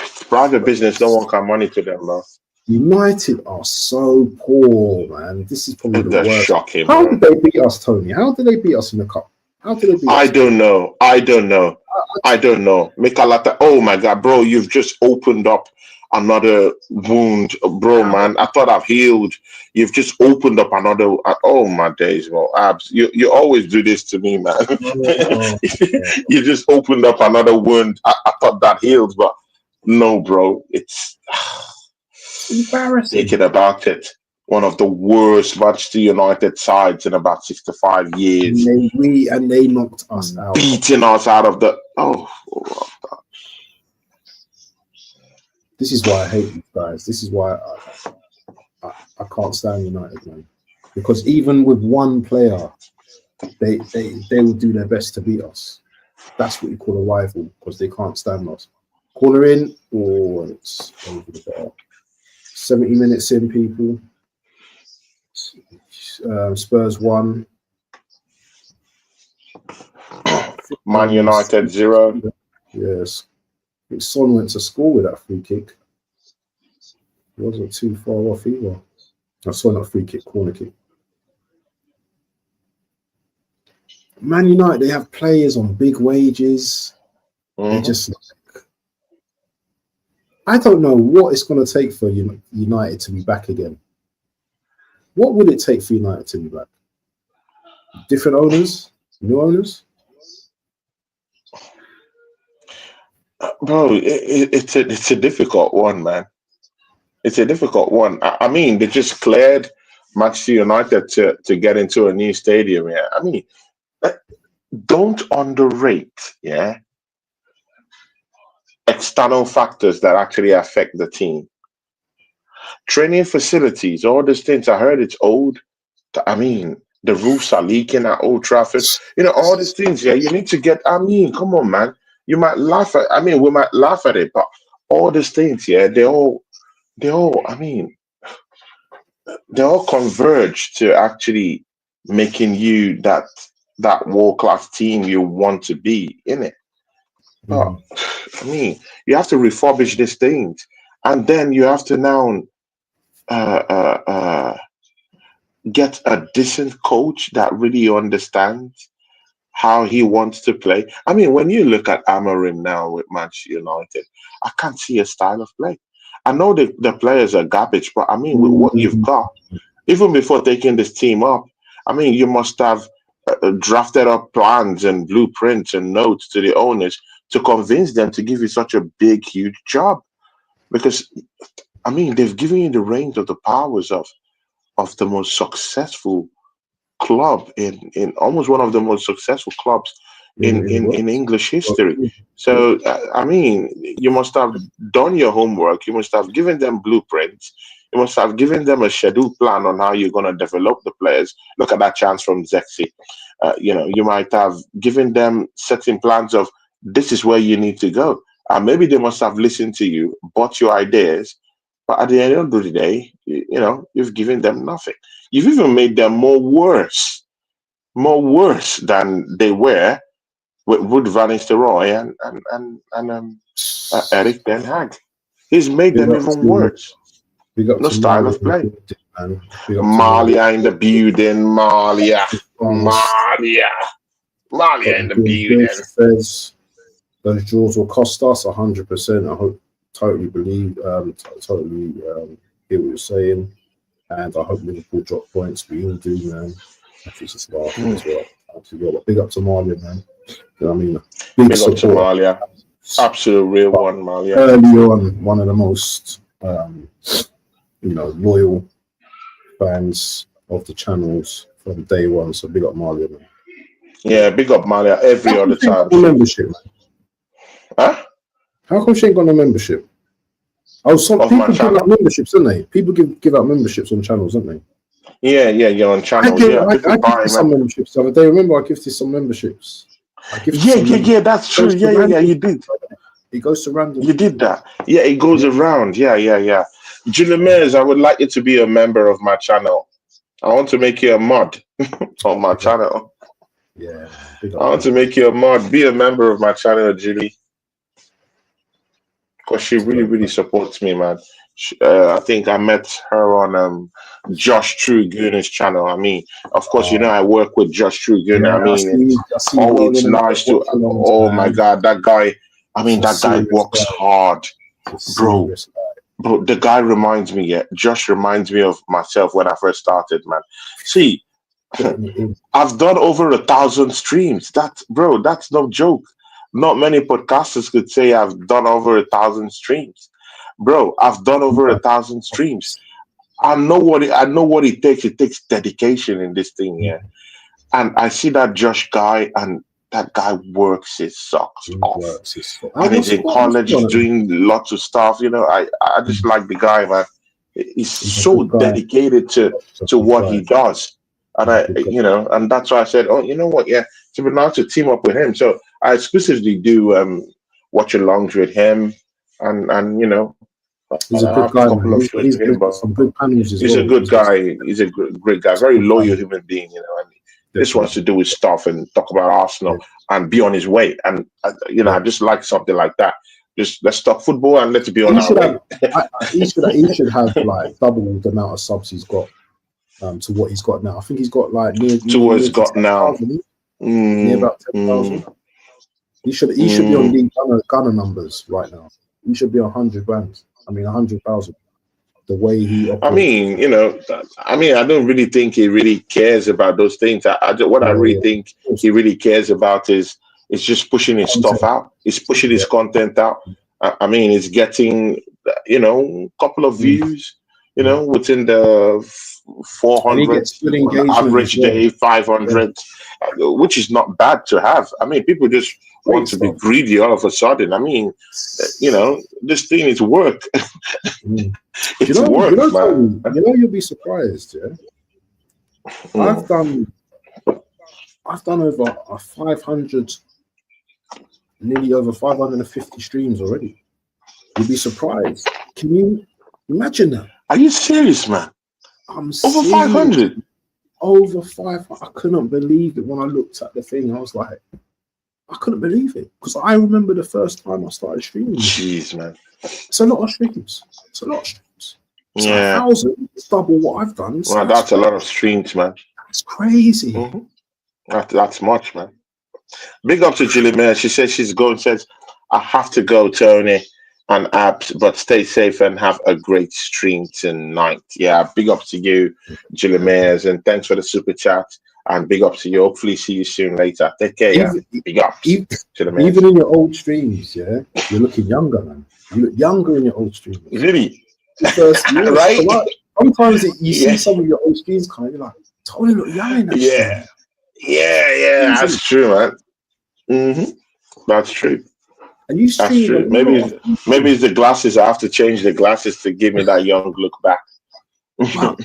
it's private business. No one can monitor them, bro. United are so poor, man. This is probably the That's worst. shocking, How bro. did they beat us, Tony? How did they beat us in the cup? How did they beat I us? don't know. I don't know. I don't know. Mikalata, oh my God, bro, you've just opened up another wound, bro, How? man. I thought I've healed. You've just opened up another. Oh my days, bro. Abs, you always do this to me, man. Oh, You just opened up another wound. I thought that healed, but no, bro. It's it's embarrassing. thinking about it. One of the worst Manchester United sides in about 65 And years, they knocked us out. beating us out of the. Oh, This is why I hate these guys. This is why I can't stand United, man. Because even with one player, they will do their best to beat us. That's what you call a rival because they can't stand us. Corner in, or it's over the bar. 70 minutes in, people. Spurs won. Man United 0. Yes. I think Son went to score with that free kick. It wasn't too far off either. I saw not free kick, corner kick. Man United, they have players on big wages. They just, I don't know what it's going to take for United to be back again. What would it take for United to be back? Different owners? New owners? Bro, it's a difficult one, man. It's a difficult one. I mean, they just cleared Manchester United to get into a new stadium. Yeah, I mean, uh, don't underrate, yeah, external factors that actually affect the team. Training facilities, all these things. I heard it's old. I mean, the roofs are leaking at Old Trafford. All these things. Yeah, you need to get. I mean, come on, man. You might laugh at. I mean, we might laugh at it, but all these things. Yeah, they all. I mean, they all converge to actually making you that world class team you want to be in it. But Mm. I mean, you have to refurbish these things, and then you have to now uh, uh, uh, get a decent coach that really understands how he wants to play. I mean, when you look at Amorim now with Manchester United, I can't see a style of play. I know the players are garbage, but I mean, with what you've Mm. got, even before taking this team up, I mean, you must have drafted up plans and blueprints and notes to the owners to convince them to give you such a big, huge job. Because I mean, they've given you the reins of the powers of the most successful club in almost one of the most successful clubs In the in world. English history. So I mean, you must have done your homework. You must have given them blueprints. You must have given them a schedule plan on how you're going to develop the players. Look at that chance from Zexi. You might have given them certain plans of this is where you need to go. And maybe they must have listened to you, bought your ideas, But at the end of the day, you've given them nothing. You've even made them more worse than they were with Wood Van Nistelrooy and Eric Ten Hag. He's made Big them up even to worse. big up No to style Malia, of play. man. Big up to Malia. Malia in the building. Malia. Almost Malia got in the the doing building. good. Fez. Those draws will cost us 100%. I hope, totally believe, totally hear what you're saying, and I hope Liverpool drop points. We all do, man. Actually, it's just laughing as well. Absolutely, big up to Malia, man. You know what I mean? Big Big up to support. Malia. Absolute real one, Malia. Early on, one of the most, loyal fans of the channels from day one. So big up Malia, man. Yeah, big up Malia every other time. Membership, man. Huh? How come she ain't got no membership? Oh, some Of people my give channel? out memberships, don't they? People give out memberships on channels, don't they? Yeah, you're on channel. I People buy, gifted some memberships the other day. Remember, I gifted some memberships. Yeah, that's true. Yeah, you did. It goes to random. You did that. Yeah, it goes around. Yeah. Julie Mays, I would like you to be a member of my channel. I want to make you a mod on my channel. Yeah. I want to make you a mod. Be a member of my channel, Julie. Because she really supports me, man. I think I met her on Josh True Gooner's channel. I mean, of course, I work with Josh True Gooner. I mean, it's nice to. Oh my God, that guy. I mean, that guy works hard, bro. Bro, the guy reminds me. Yeah, Josh reminds me of myself when I first started, man. See, I've done over 1,000 streams. That's no joke. Not many podcasters could say I've done over 1,000 streams. Bro, I've done over 1,000 streams. I know what it takes. It takes dedication in this thing, yeah. And I see that Josh guy, and that guy works his socks off. And he's in college, he's doing lots of stuff. I just like the guy, man. He's so dedicated to what he does. And and that's why I said, oh, you know what? Yeah, to be nice to team up with him. So I exclusively do watch alongs with him, and he's a good guy. He's some good panels as well. He's a good guy. He's a great guy, very loyal human being. And this wants to do his stuff and talk about Arsenal and be on his way. And I just like something like that. Just let's talk football and let's be on our way. He should have like double the amount of subs he's got. To what he's got now. I think he's got like near what he's got now. Near about 10,000. He should be on League Gunner numbers right now. He should be on 100 grand. I mean 100,000. The way he operates. I don't really think he really cares about those things. I really think he really cares about is just pushing his stuff out. He's pushing his content out. I mean, it's getting a couple of views. Within the 400 average day, 500, which is not bad to have. I mean, people just want to be greedy all of a sudden. I mean, this thing is work. It's work, man. You'll be surprised. Yeah, I've done over 500, nearly over 550 streams already. You'll be surprised. Can you imagine that? Are you serious, man? I'm over 500. Over 500. I couldn't believe it when I looked at the thing. I was like, I couldn't believe it because I remember the first time I started streaming. Jeez, man, it's a lot of streams. It's 1,000. It's double what I've done. Well, that's a lot of streams, man. That's crazy. That's much, man. Big up to Julie Mayer. She says says, I have to go, Tony. And apps, but stay safe and have a great stream tonight. Yeah, big up to you, Julie Mayers, and thanks for the super chat. And big up to you. Hopefully, see you soon later. Take care. Big up. Even in your old streams, you're looking younger, man. You look younger in your old streams. Really? Right? So sometimes you see some of your old streams kind of like, totally look young in that stream. Yeah. That's true, man. Mm-hmm. That's true. That's true. Maybe it's the glasses. I have to change the glasses to give me that young look back. Wow.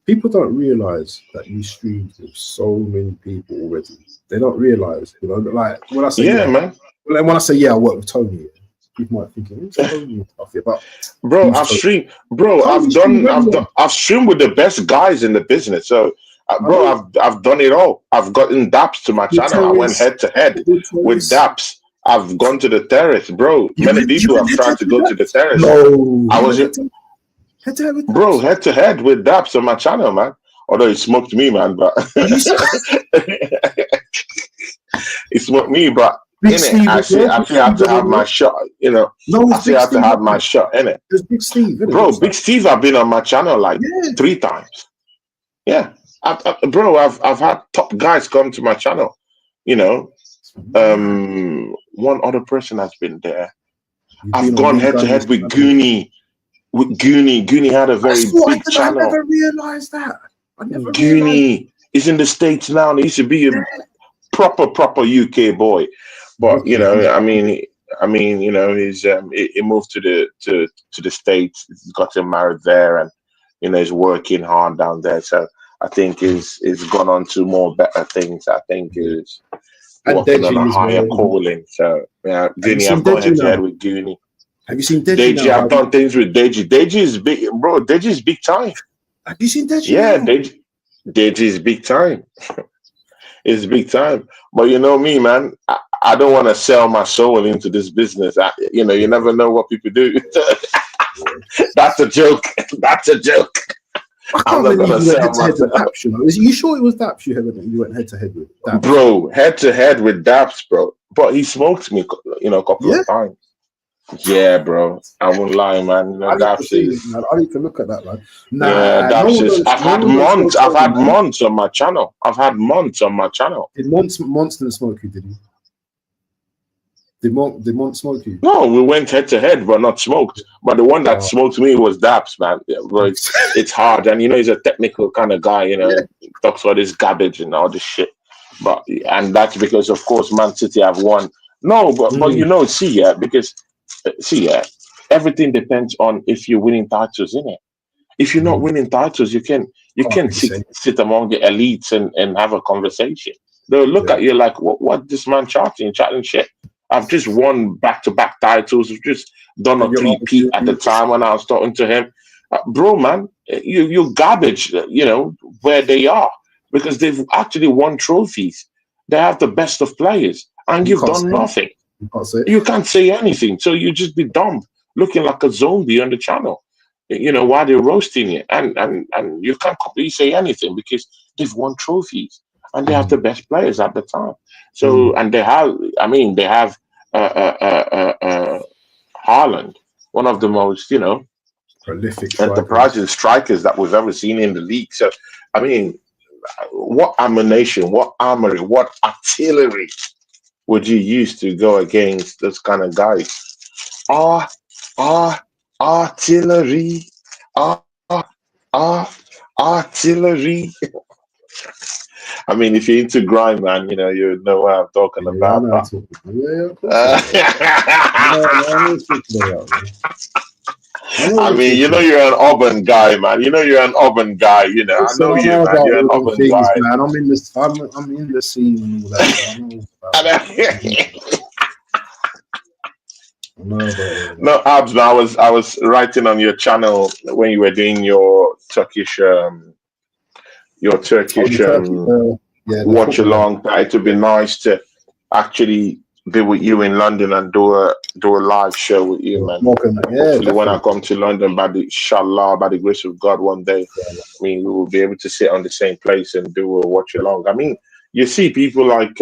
People don't realize that you streamed with so many people already. They don't realize, like when I say man. When I say I work with Tony, People might think who's Tony Tuffy, but Bro, who's I've Tony? streamed. Bro, I've streamed with the best guys in the business. So, bro, I've done it all. I've gotten Daps to my channel. I went head to head with Daps. I've gone to the terrace, bro. Many people have tried to go to the terrace. No, I was head to head with bro, head to head with Daps on my channel, man. Although he smoked me, man, but he smoked me, but Big in it, Steve, I still have to have my shot, you know. No, I still have to have my shot in it. There's Big Steve, bro. Big Steve, I've been on my channel like 3 times. Yeah, bro, I've had top guys come to my channel. You know, one other person has been there. I've gone head to head with Goonie. Goonie had a very big channel. I never realized that. Goonie is in the States now. He used to be a proper UK boy, but you know, I mean, you know, he's he moved to the States. He's got him married there, and you know, he's working hard down there. So I think he's gone on to more better things. I think he's working on a higher calling. So yeah, Goonie, I've gone head to head with Goonie. Have you seen Deji? Deji, I've done things with Deji. Deji is big, bro. Deji is big time. Have you seen Deji? Yeah, Deji is big time. It's big time. But you know me, man. I don't want to sell my soul into this business. You know, you never know what people do. That's a joke. That's a joke. I can't believe you went head to head with Daps. You you sure it was Daps you went head to head with? Daps? Bro, head to head with Daps, bro. But he smoked me, you know, a couple of times. Yeah, bro. I won't lie, man. You know, Daps is. I need to look at that, man. Yeah, Daps is. I've had months on my channel. I've had months on my channel. Did Monster smoke you? Did he? Did Mont smoke you? No, we went head to head, but not smoked. But the one that smoked me was Daps, man. Yeah, bro, it's hard, and you know he's a technical kind of guy. You know, he talks about this garbage and all this shit. But and that's because, of course, Man City have won. No, but you know, because everything depends on if you're winning titles, innit? If you're not winning titles, you can sit among the elites and have a conversation. They'll look at you like, what this man chatting shit. I've just won back-to-back titles. I've just done a 3-peat at the time when I was talking to him. Bro, man, you're garbage, you know, where they are. Because they've actually won trophies. They have the best of players. And you've done nothing. You can't say anything. So you just be dumb, looking like a zombie on the channel, you know, while they're roasting you. And you can't completely say anything because they've won trophies. And they have the best players at the time. So, and they have Haaland, one of the most, you know, prolific enterprising strikers that we've ever seen in the league. So, I mean, what ammunition, what armory, what artillery would you use to go against those kind of guys? Artillery, artillery. I mean, if you're into grind, man, you know, you know what I'm talking about. I mean, you know, you're an urban guy, man. You know, you're an urban guy. You know, I know you, man. You're an urban guy. Man. I'm in the scene and all that. No, Abs. I was writing on your channel when you were doing your Turkish watch along. It would be nice to actually be with you in London and do a live show with you, man. Hopefully when I come to London, by the grace of God, one day, I mean, we will be able to sit on the same place and do a watch along. I mean, you see people like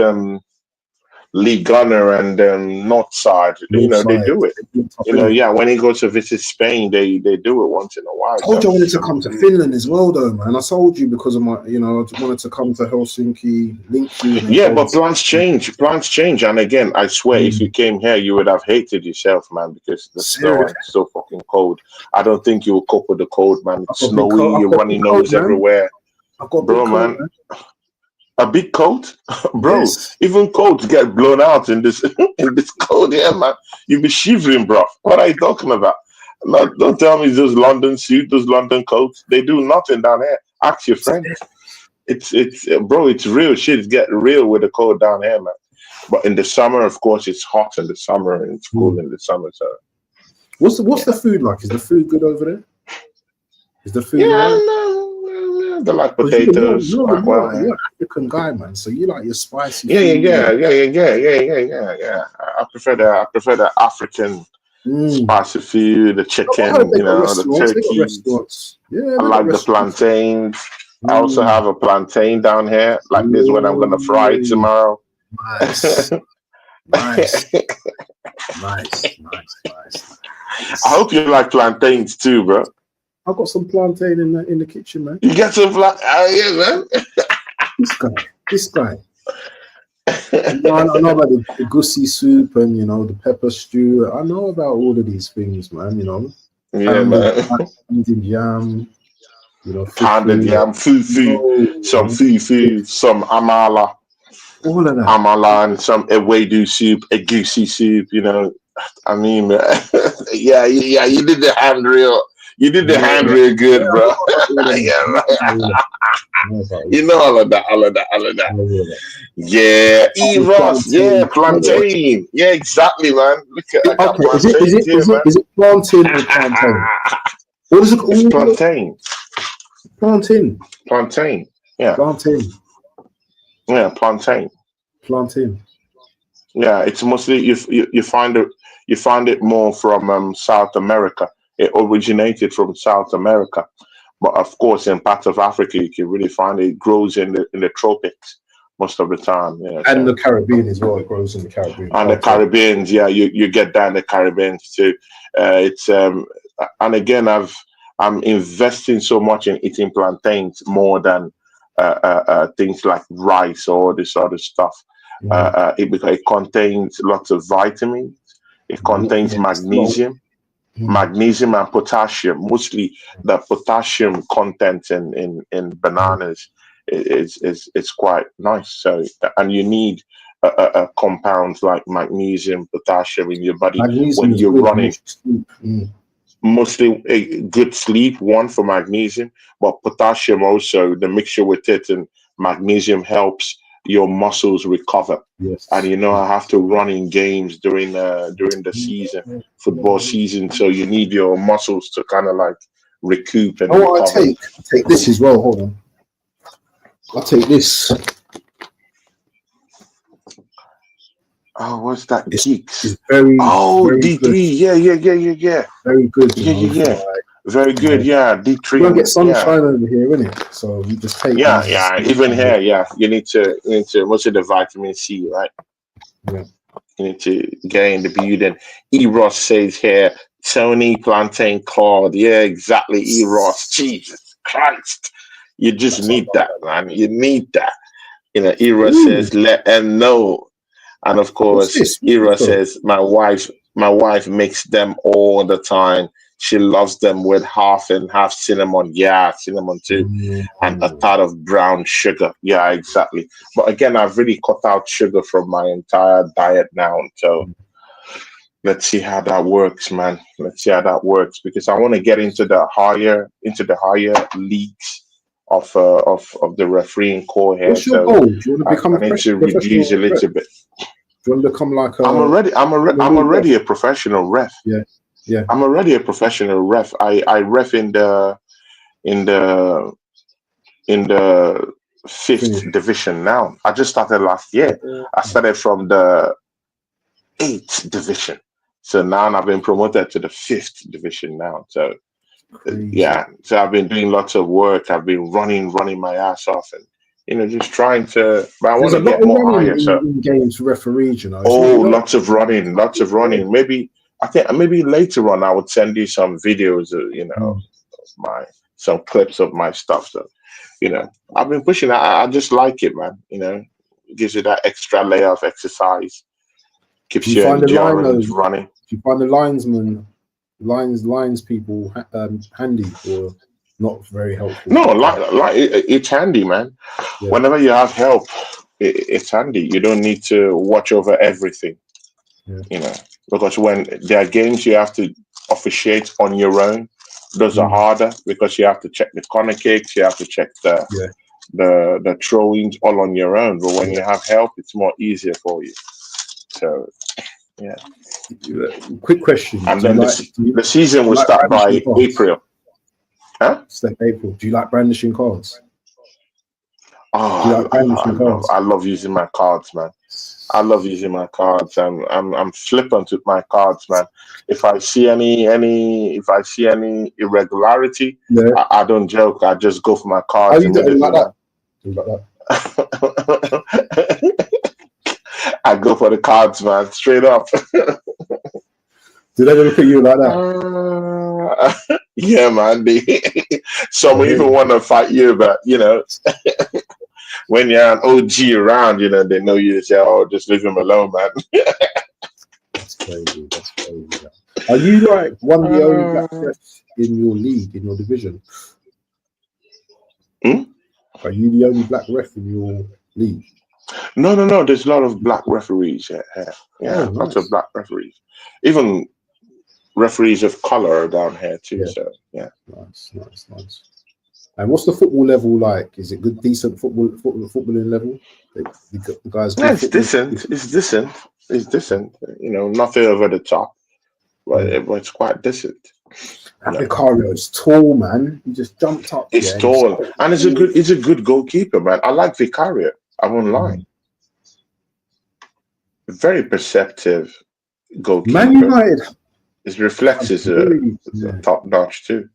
Lee Gunner and Northside, you know, they do it. You know, yeah, when he goes to visit Spain, they do it once in a while. I told you I wanted to come to Finland as well, though, man. I told you because of my, you know, I wanted to come to Helsinki, link you. Yeah, but plans change. And again, I swear, if you came here, you would have hated yourself, man, because the snow is so fucking cold. I don't think you will cope with the cold, man. It's snowy, you're running nose everywhere. Bro, man. A big coat, bro. Yes. Even coats get blown out in this cold here, man. You be shivering, bro. What are you talking about? No, don't tell me those London suits, those London coats. They do nothing down here. Ask your friends. It's bro. It's real shit. It's getting real with the cold down here, man. But in the summer, of course, it's hot in the summer and it's cool in the summer. So what's the food like? Is the food good over there? Is the food yeah, alright? no, they like 'Cause potatoes quite well. you're an African guy, man. So you like your spicy Yeah, food. I prefer the African spicy food, the I heard chicken, they got the restaurants. They got turkeys. restaurants. Yeah, I they got like the restaurants. plantains. I also Mm. have a plantain down here, like this when I'm gonna fry it Ooh, tomorrow. nice, nice, nice. I hope you like plantains too, bro. I've got some plantain in the kitchen, man. You get some yeah, man. This guy. I know about the goosey soup and the pepper stew. I know about all of these things, man. Yeah, man. Pounded yam, Pounded fufu. yam, fufu, some fufu, some amala, All of that. amala, and some ewedu soup, a goosey soup. I mean, yeah. You did the hand real. You did the hand real good, Yeah, bro. I Yeah, know about all you of know all of that. that. Yeah, Ross. Yeah, Plantain. plantain. Yeah, exactly, man. Look at I got Okay, plantains here, man. is it plantain or plantain? What is it It's called? plantain. Plantain. Plantain. Yeah. Plantain. Yeah, plantain. Plantain. Yeah, it's mostly you find it more from South America. It originated from South America, but of course, in parts of Africa, you can really find it grows in the tropics most of the time. Yeah, And so the Caribbean as well. It grows in the Caribbean. and the Caribbean, yeah, you get that in the Caribbean too. It's and again, I'm investing so much in eating plantains more than things like rice or this other stuff. Because it contains lots of vitamins. It contains magnesium, magnesium and potassium. Mostly the potassium content in bananas is quite nice. So and you need compounds like magnesium, potassium in your body Magnesium when is you're good. running. Mostly a good sleep, one for magnesium, but potassium also, the mixture with it and magnesium helps your muscles recover. Yes. And I have to run in games during the season, football season, so you need your muscles to kind of like recoup and recover. I take this as well. Hold on. I'll take this. Oh, what's that? It's Geeks. very D3. good. Yeah. Very good. Yeah. Very good. Yeah, D3. You don't get sunshine over here, innit? So you just take Yeah, these. yeah. Even here, yeah. You need to what's it, the vitamin C, right? Yeah. You need to get in the building. Ross says here, Tony Plantain Claude. Yeah, exactly. Ross. Jesus Christ. You just need that, man. You need that. Ross says, let them know. And of course, Ross says, my wife makes them all the time. She loves them with half and half cinnamon. Yeah, cinnamon too. And a touch of brown sugar. Yeah, exactly. But again, I've really cut out sugar from my entire diet now. So let's see how that works, man. Let's see how that works because I want to get into the higher leagues of the refereeing core here. What's your goal? Do you want to become I need to reduce a little bit. Do you want to become like a? I'm already a professional ref. Yeah. I'm already a professional ref. I ref in the 5th division now. I just started last year. I started from the 8th division. So now I've been promoted to the 5th division now. So yeah. So I've been doing lots of work. I've been running my ass off and just trying to, but I want to get more higher. So in games referees, lots of running. I think maybe later on I would send you some videos, some clips of my stuff. So, I've been pushing. I just like it, man. It gives you that extra layer of exercise, keeps your endurance running. Do you find the lines people handy or not very helpful? No, it's handy, man. Yeah. Whenever you have help, it's handy. You don't need to watch over everything. Yeah. Because when there are games you have to officiate on your own, those are harder because you have to check the corner kicks, you have to check the throwings all on your own. But when you have help, it's more easier for you. So yeah. Quick question: And Do you then like the season will start by brandishing cards? April. Huh? It's like April. Do you like brandishing cards? Oh, Do you like brandishing cards? I love using my cards, man. I love using my cards. I'm flippant with my cards, man. If I see any irregularity, Yeah. I don't joke. I just go for my How cards you doing immediately, like that? man. You like I go for the cards, man, straight up. Did they look at you like that? Yeah, man. Some even want to fight you, but when you're an OG around, they know you say, "Oh, just leave him alone, man." That's crazy. That's crazy. Man. Are you like one of the only black refs in your league, in your division? Are you the only black ref in your league? No. There's a lot of black referees here. Yeah, Oh, lots nice. of black referees. Even referees of color are down here too. Yeah. So yeah. Nice. And what's the football level like? Is it good, decent footballing level? The guys. Yeah, it's decent. It's decent. Nothing over the top, but it's quite decent. And Vicario's tall, man. He just jumped up. It's tall, and it's a good goalkeeper, man. I like Vicario. I won't lie. Very perceptive goalkeeper. Man United. His reflexes are top notch too.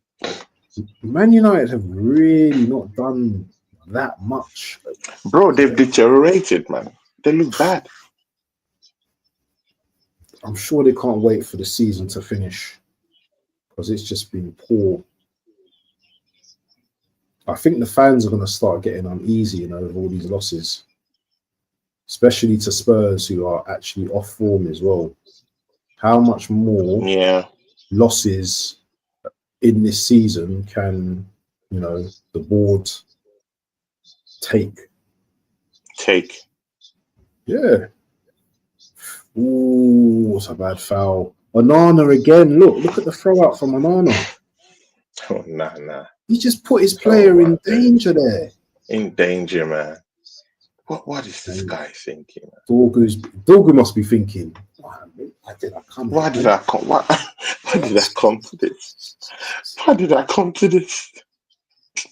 Man United have really not done that much. Bro, they've deteriorated, man. They look bad. I'm sure they can't wait for the season to finish because it's just been poor. I think the fans are going to start getting uneasy, over all these losses, especially to Spurs, who are actually off form as well. How much more losses in this season can, the board take? Yeah. Ooh, what's a bad foul? Onana again. Look at the throw out from Onana. Oh, nah. He just put his player in danger there. In danger, man. What is this guy thinking? Dorgu must be thinking, why did I come to this? Why did I come to this?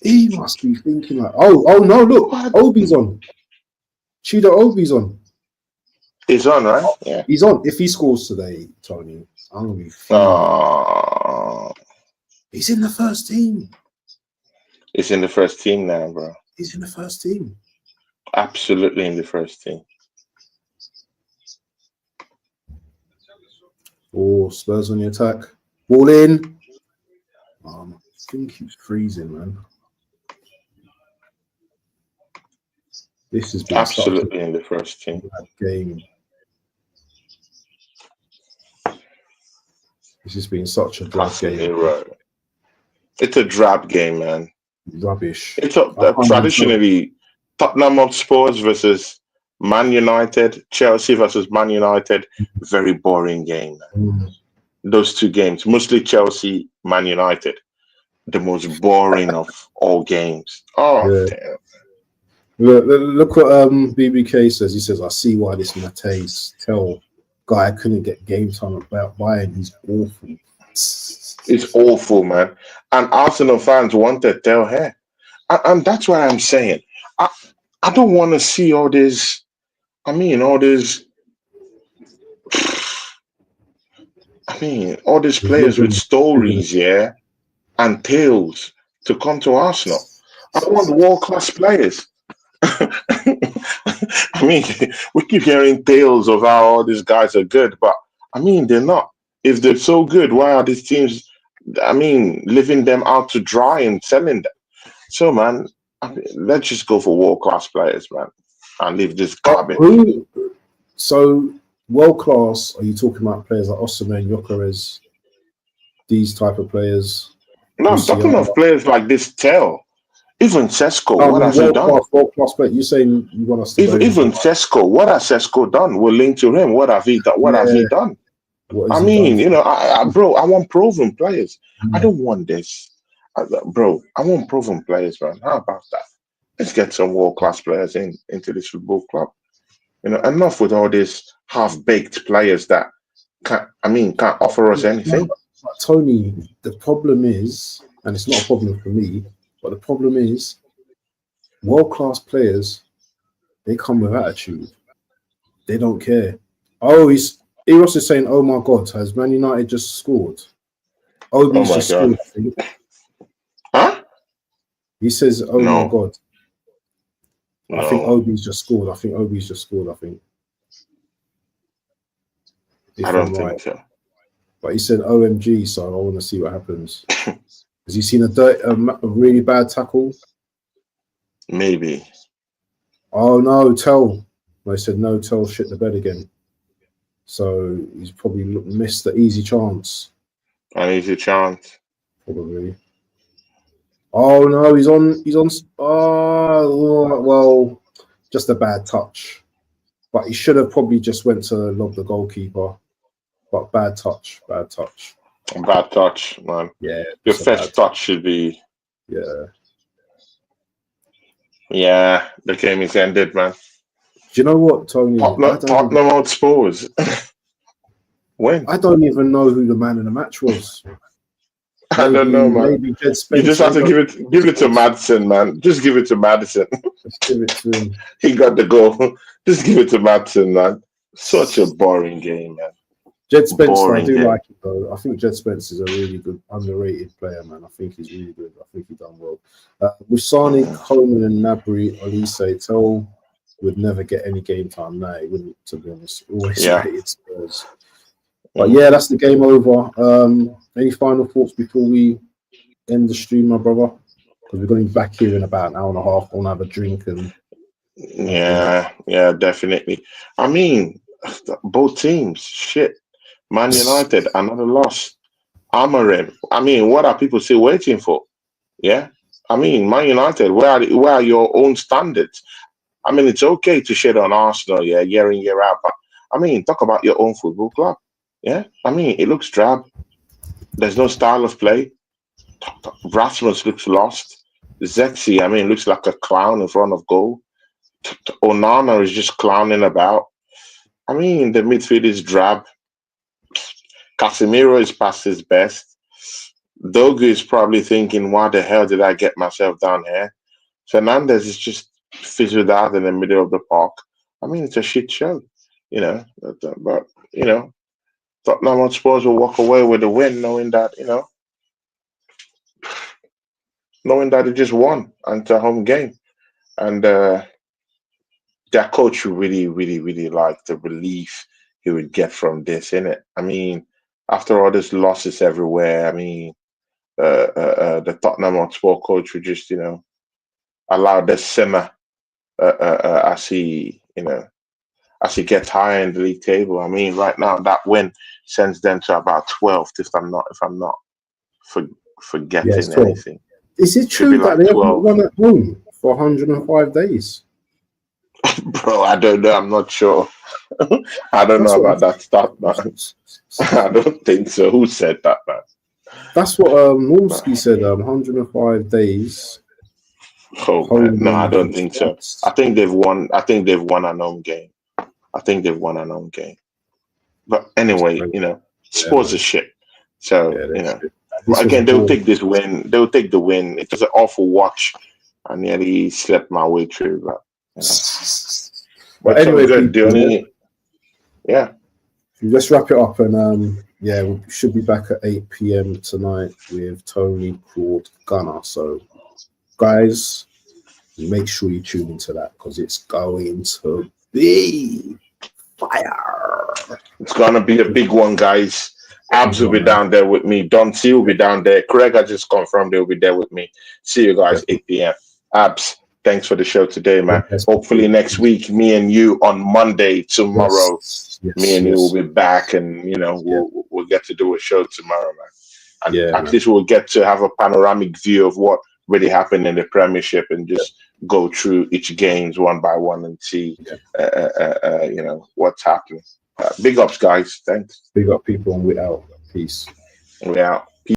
He must be thinking like, oh no, look, Obi's on. Chido Obi's on. He's on, right? Yeah. He's on. If he scores today, Tony, I'm gonna be fuming. He's in the first team. He's in the first team now, bro. He's in the first team. Absolutely in the first team. Oh, Spurs on the attack. Ball in. I think he's freezing, man. This has been absolutely in the first team game. This has been such a drab game. Right. It's a drab game, man. Rubbish. It's traditionally Tottenham Hotspurs versus Man United, Chelsea versus Man United. Very boring game. Those two games, mostly Chelsea, Man United, the most boring of all games. Oh, damn. Look what BBK says. He says, I see why this Mateus guy couldn't get game time about Bayern. He's awful. It's awful, man. And Arsenal fans wanted Del Hair. And that's what I'm saying. I don't want to see all this. All these players with stories, and tales to come to Arsenal. I want world-class players. We keep hearing tales of how all these guys are good, but they're not. If they're so good, why are these teams, leaving them out to dry and selling them? So, man, let's just go for world-class players, man, and leave this garbage. So, world-class, are you talking about players like Osimhen, Gyökeres, these type of players? No, I'm talking of players like this Tell. Even Sesko, what has he done? World-class player. You're saying you want us to even Sesko, what has Sesko done? We'll link to him. What has he done? Has he done? Bro, I want proven players. I don't want this. Bro, I want proven players, man. How about that? Let's get some world class players into this football club. Enough with all these half baked players that can't offer us anything. But Tony, the problem is, and it's not a problem for me, but the problem is, world class players, they come with attitude. They don't care. Oh, Eros is saying, "Oh my God, has Man United just scored?" Oh Obi's my just god. scored. I think. Huh? He says, "Oh my No. God." I think No. Obi's just scored. I think Obi's just scored. I think, I if I'm don't right. think so. But he said OMG, so I want to see what happens. Has he seen a really bad tackle? Maybe. Oh no, Tell. They said no, Tell shit the bed again. So he's probably missed the easy chance. I need a chance. Probably. Oh no, he's on. Oh well, just a bad touch. But he should have probably just went to lob the goalkeeper. But bad touch, bad touch. Bad touch, man. Yeah, Your it's a bad first touch should be. Yeah. Yeah, the game is ended, man. Do you know what, Tony? Tottenham Hotspurs. When? I don't even know who the man in the match was. I don't know, man. Maybe Jed You Spence. just have to give it to Madison, man. Just give it to Madison. Let's give it to him. He got the goal. Just give it to Madison, man. Such a boring game, man. Jed Spence, I do game. like him though. I think Jed Spence is a really good, underrated player, man. I think he's really good. I think he's done well. With Sane, Coleman, and Nabry, Olise, Tell would never get any game time. No, he wouldn't, to be honest. Always rated Spurs. But yeah, that's the game over. Any final thoughts before we end the stream, my brother? Because we're going to be back here in about an hour and a half. I'll have a drink and. Yeah, definitely. I mean, both teams, shit. Man United, another loss. Amorim. I mean, what are people still waiting for? Yeah. I mean, Man United, where are your own standards? I mean, it's okay to shit on Arsenal, yeah, year in, year out, but I mean, talk about your own football club. Yeah. I mean, it looks drab. There's no style of play. Rasmus looks lost. Zexi, I mean, looks like a clown in front of goal. Onana is just clowning about. I mean, the midfield is drab. Casemiro is past his best. Dogu is probably thinking, why the hell did I get myself down here? Fernandez is just fizzled out in the middle of the park. I mean, it's a shit show, but Tottenham Hotspurs will walk away with a win, knowing that they just won and it's a home game, and their coach really, really, really liked the relief he would get from this, innit? I mean, after all these losses everywhere, I mean, the Tottenham Hotspur coach would just, allow the simmer as he gets higher in the league table. I mean, right now that win sends them to about 12th, if I'm not forgetting anything. Is it true that they haven't won at home for 105 days? Bro, I don't know. I'm not sure. I don't know about that stat, man. I don't think so. Who said that, man? That's what Normski said. 105 days. Oh man, no, I don't think so. I think they've won. I think they've won an home game. But anyway, sports is shit. So again, they'll take this win. They'll take the win. It was an awful watch. I nearly slept my way through, but anyway, good. Let's wrap it up, and we should be back at 8 p.m. tonight with Tony called Gunner. So, guys, make sure you tune into that because it's going to be fire. It's gonna be a big one, guys. Abs will be down there with me. Don T will be down there. Craig, I just confirmed they'll be there with me. See you guys 8 p.m. Abs, thanks for the show today, man. Hopefully next week, me and you on Monday tomorrow. Me and you will be back, and we'll get to do a show tomorrow, man. And at least we'll get to have a panoramic view of what really happened in the Premiership and just go through each games one by one and see, what's happening. Big ups, guys. Thanks. Big up, people, and we out. Peace. We out.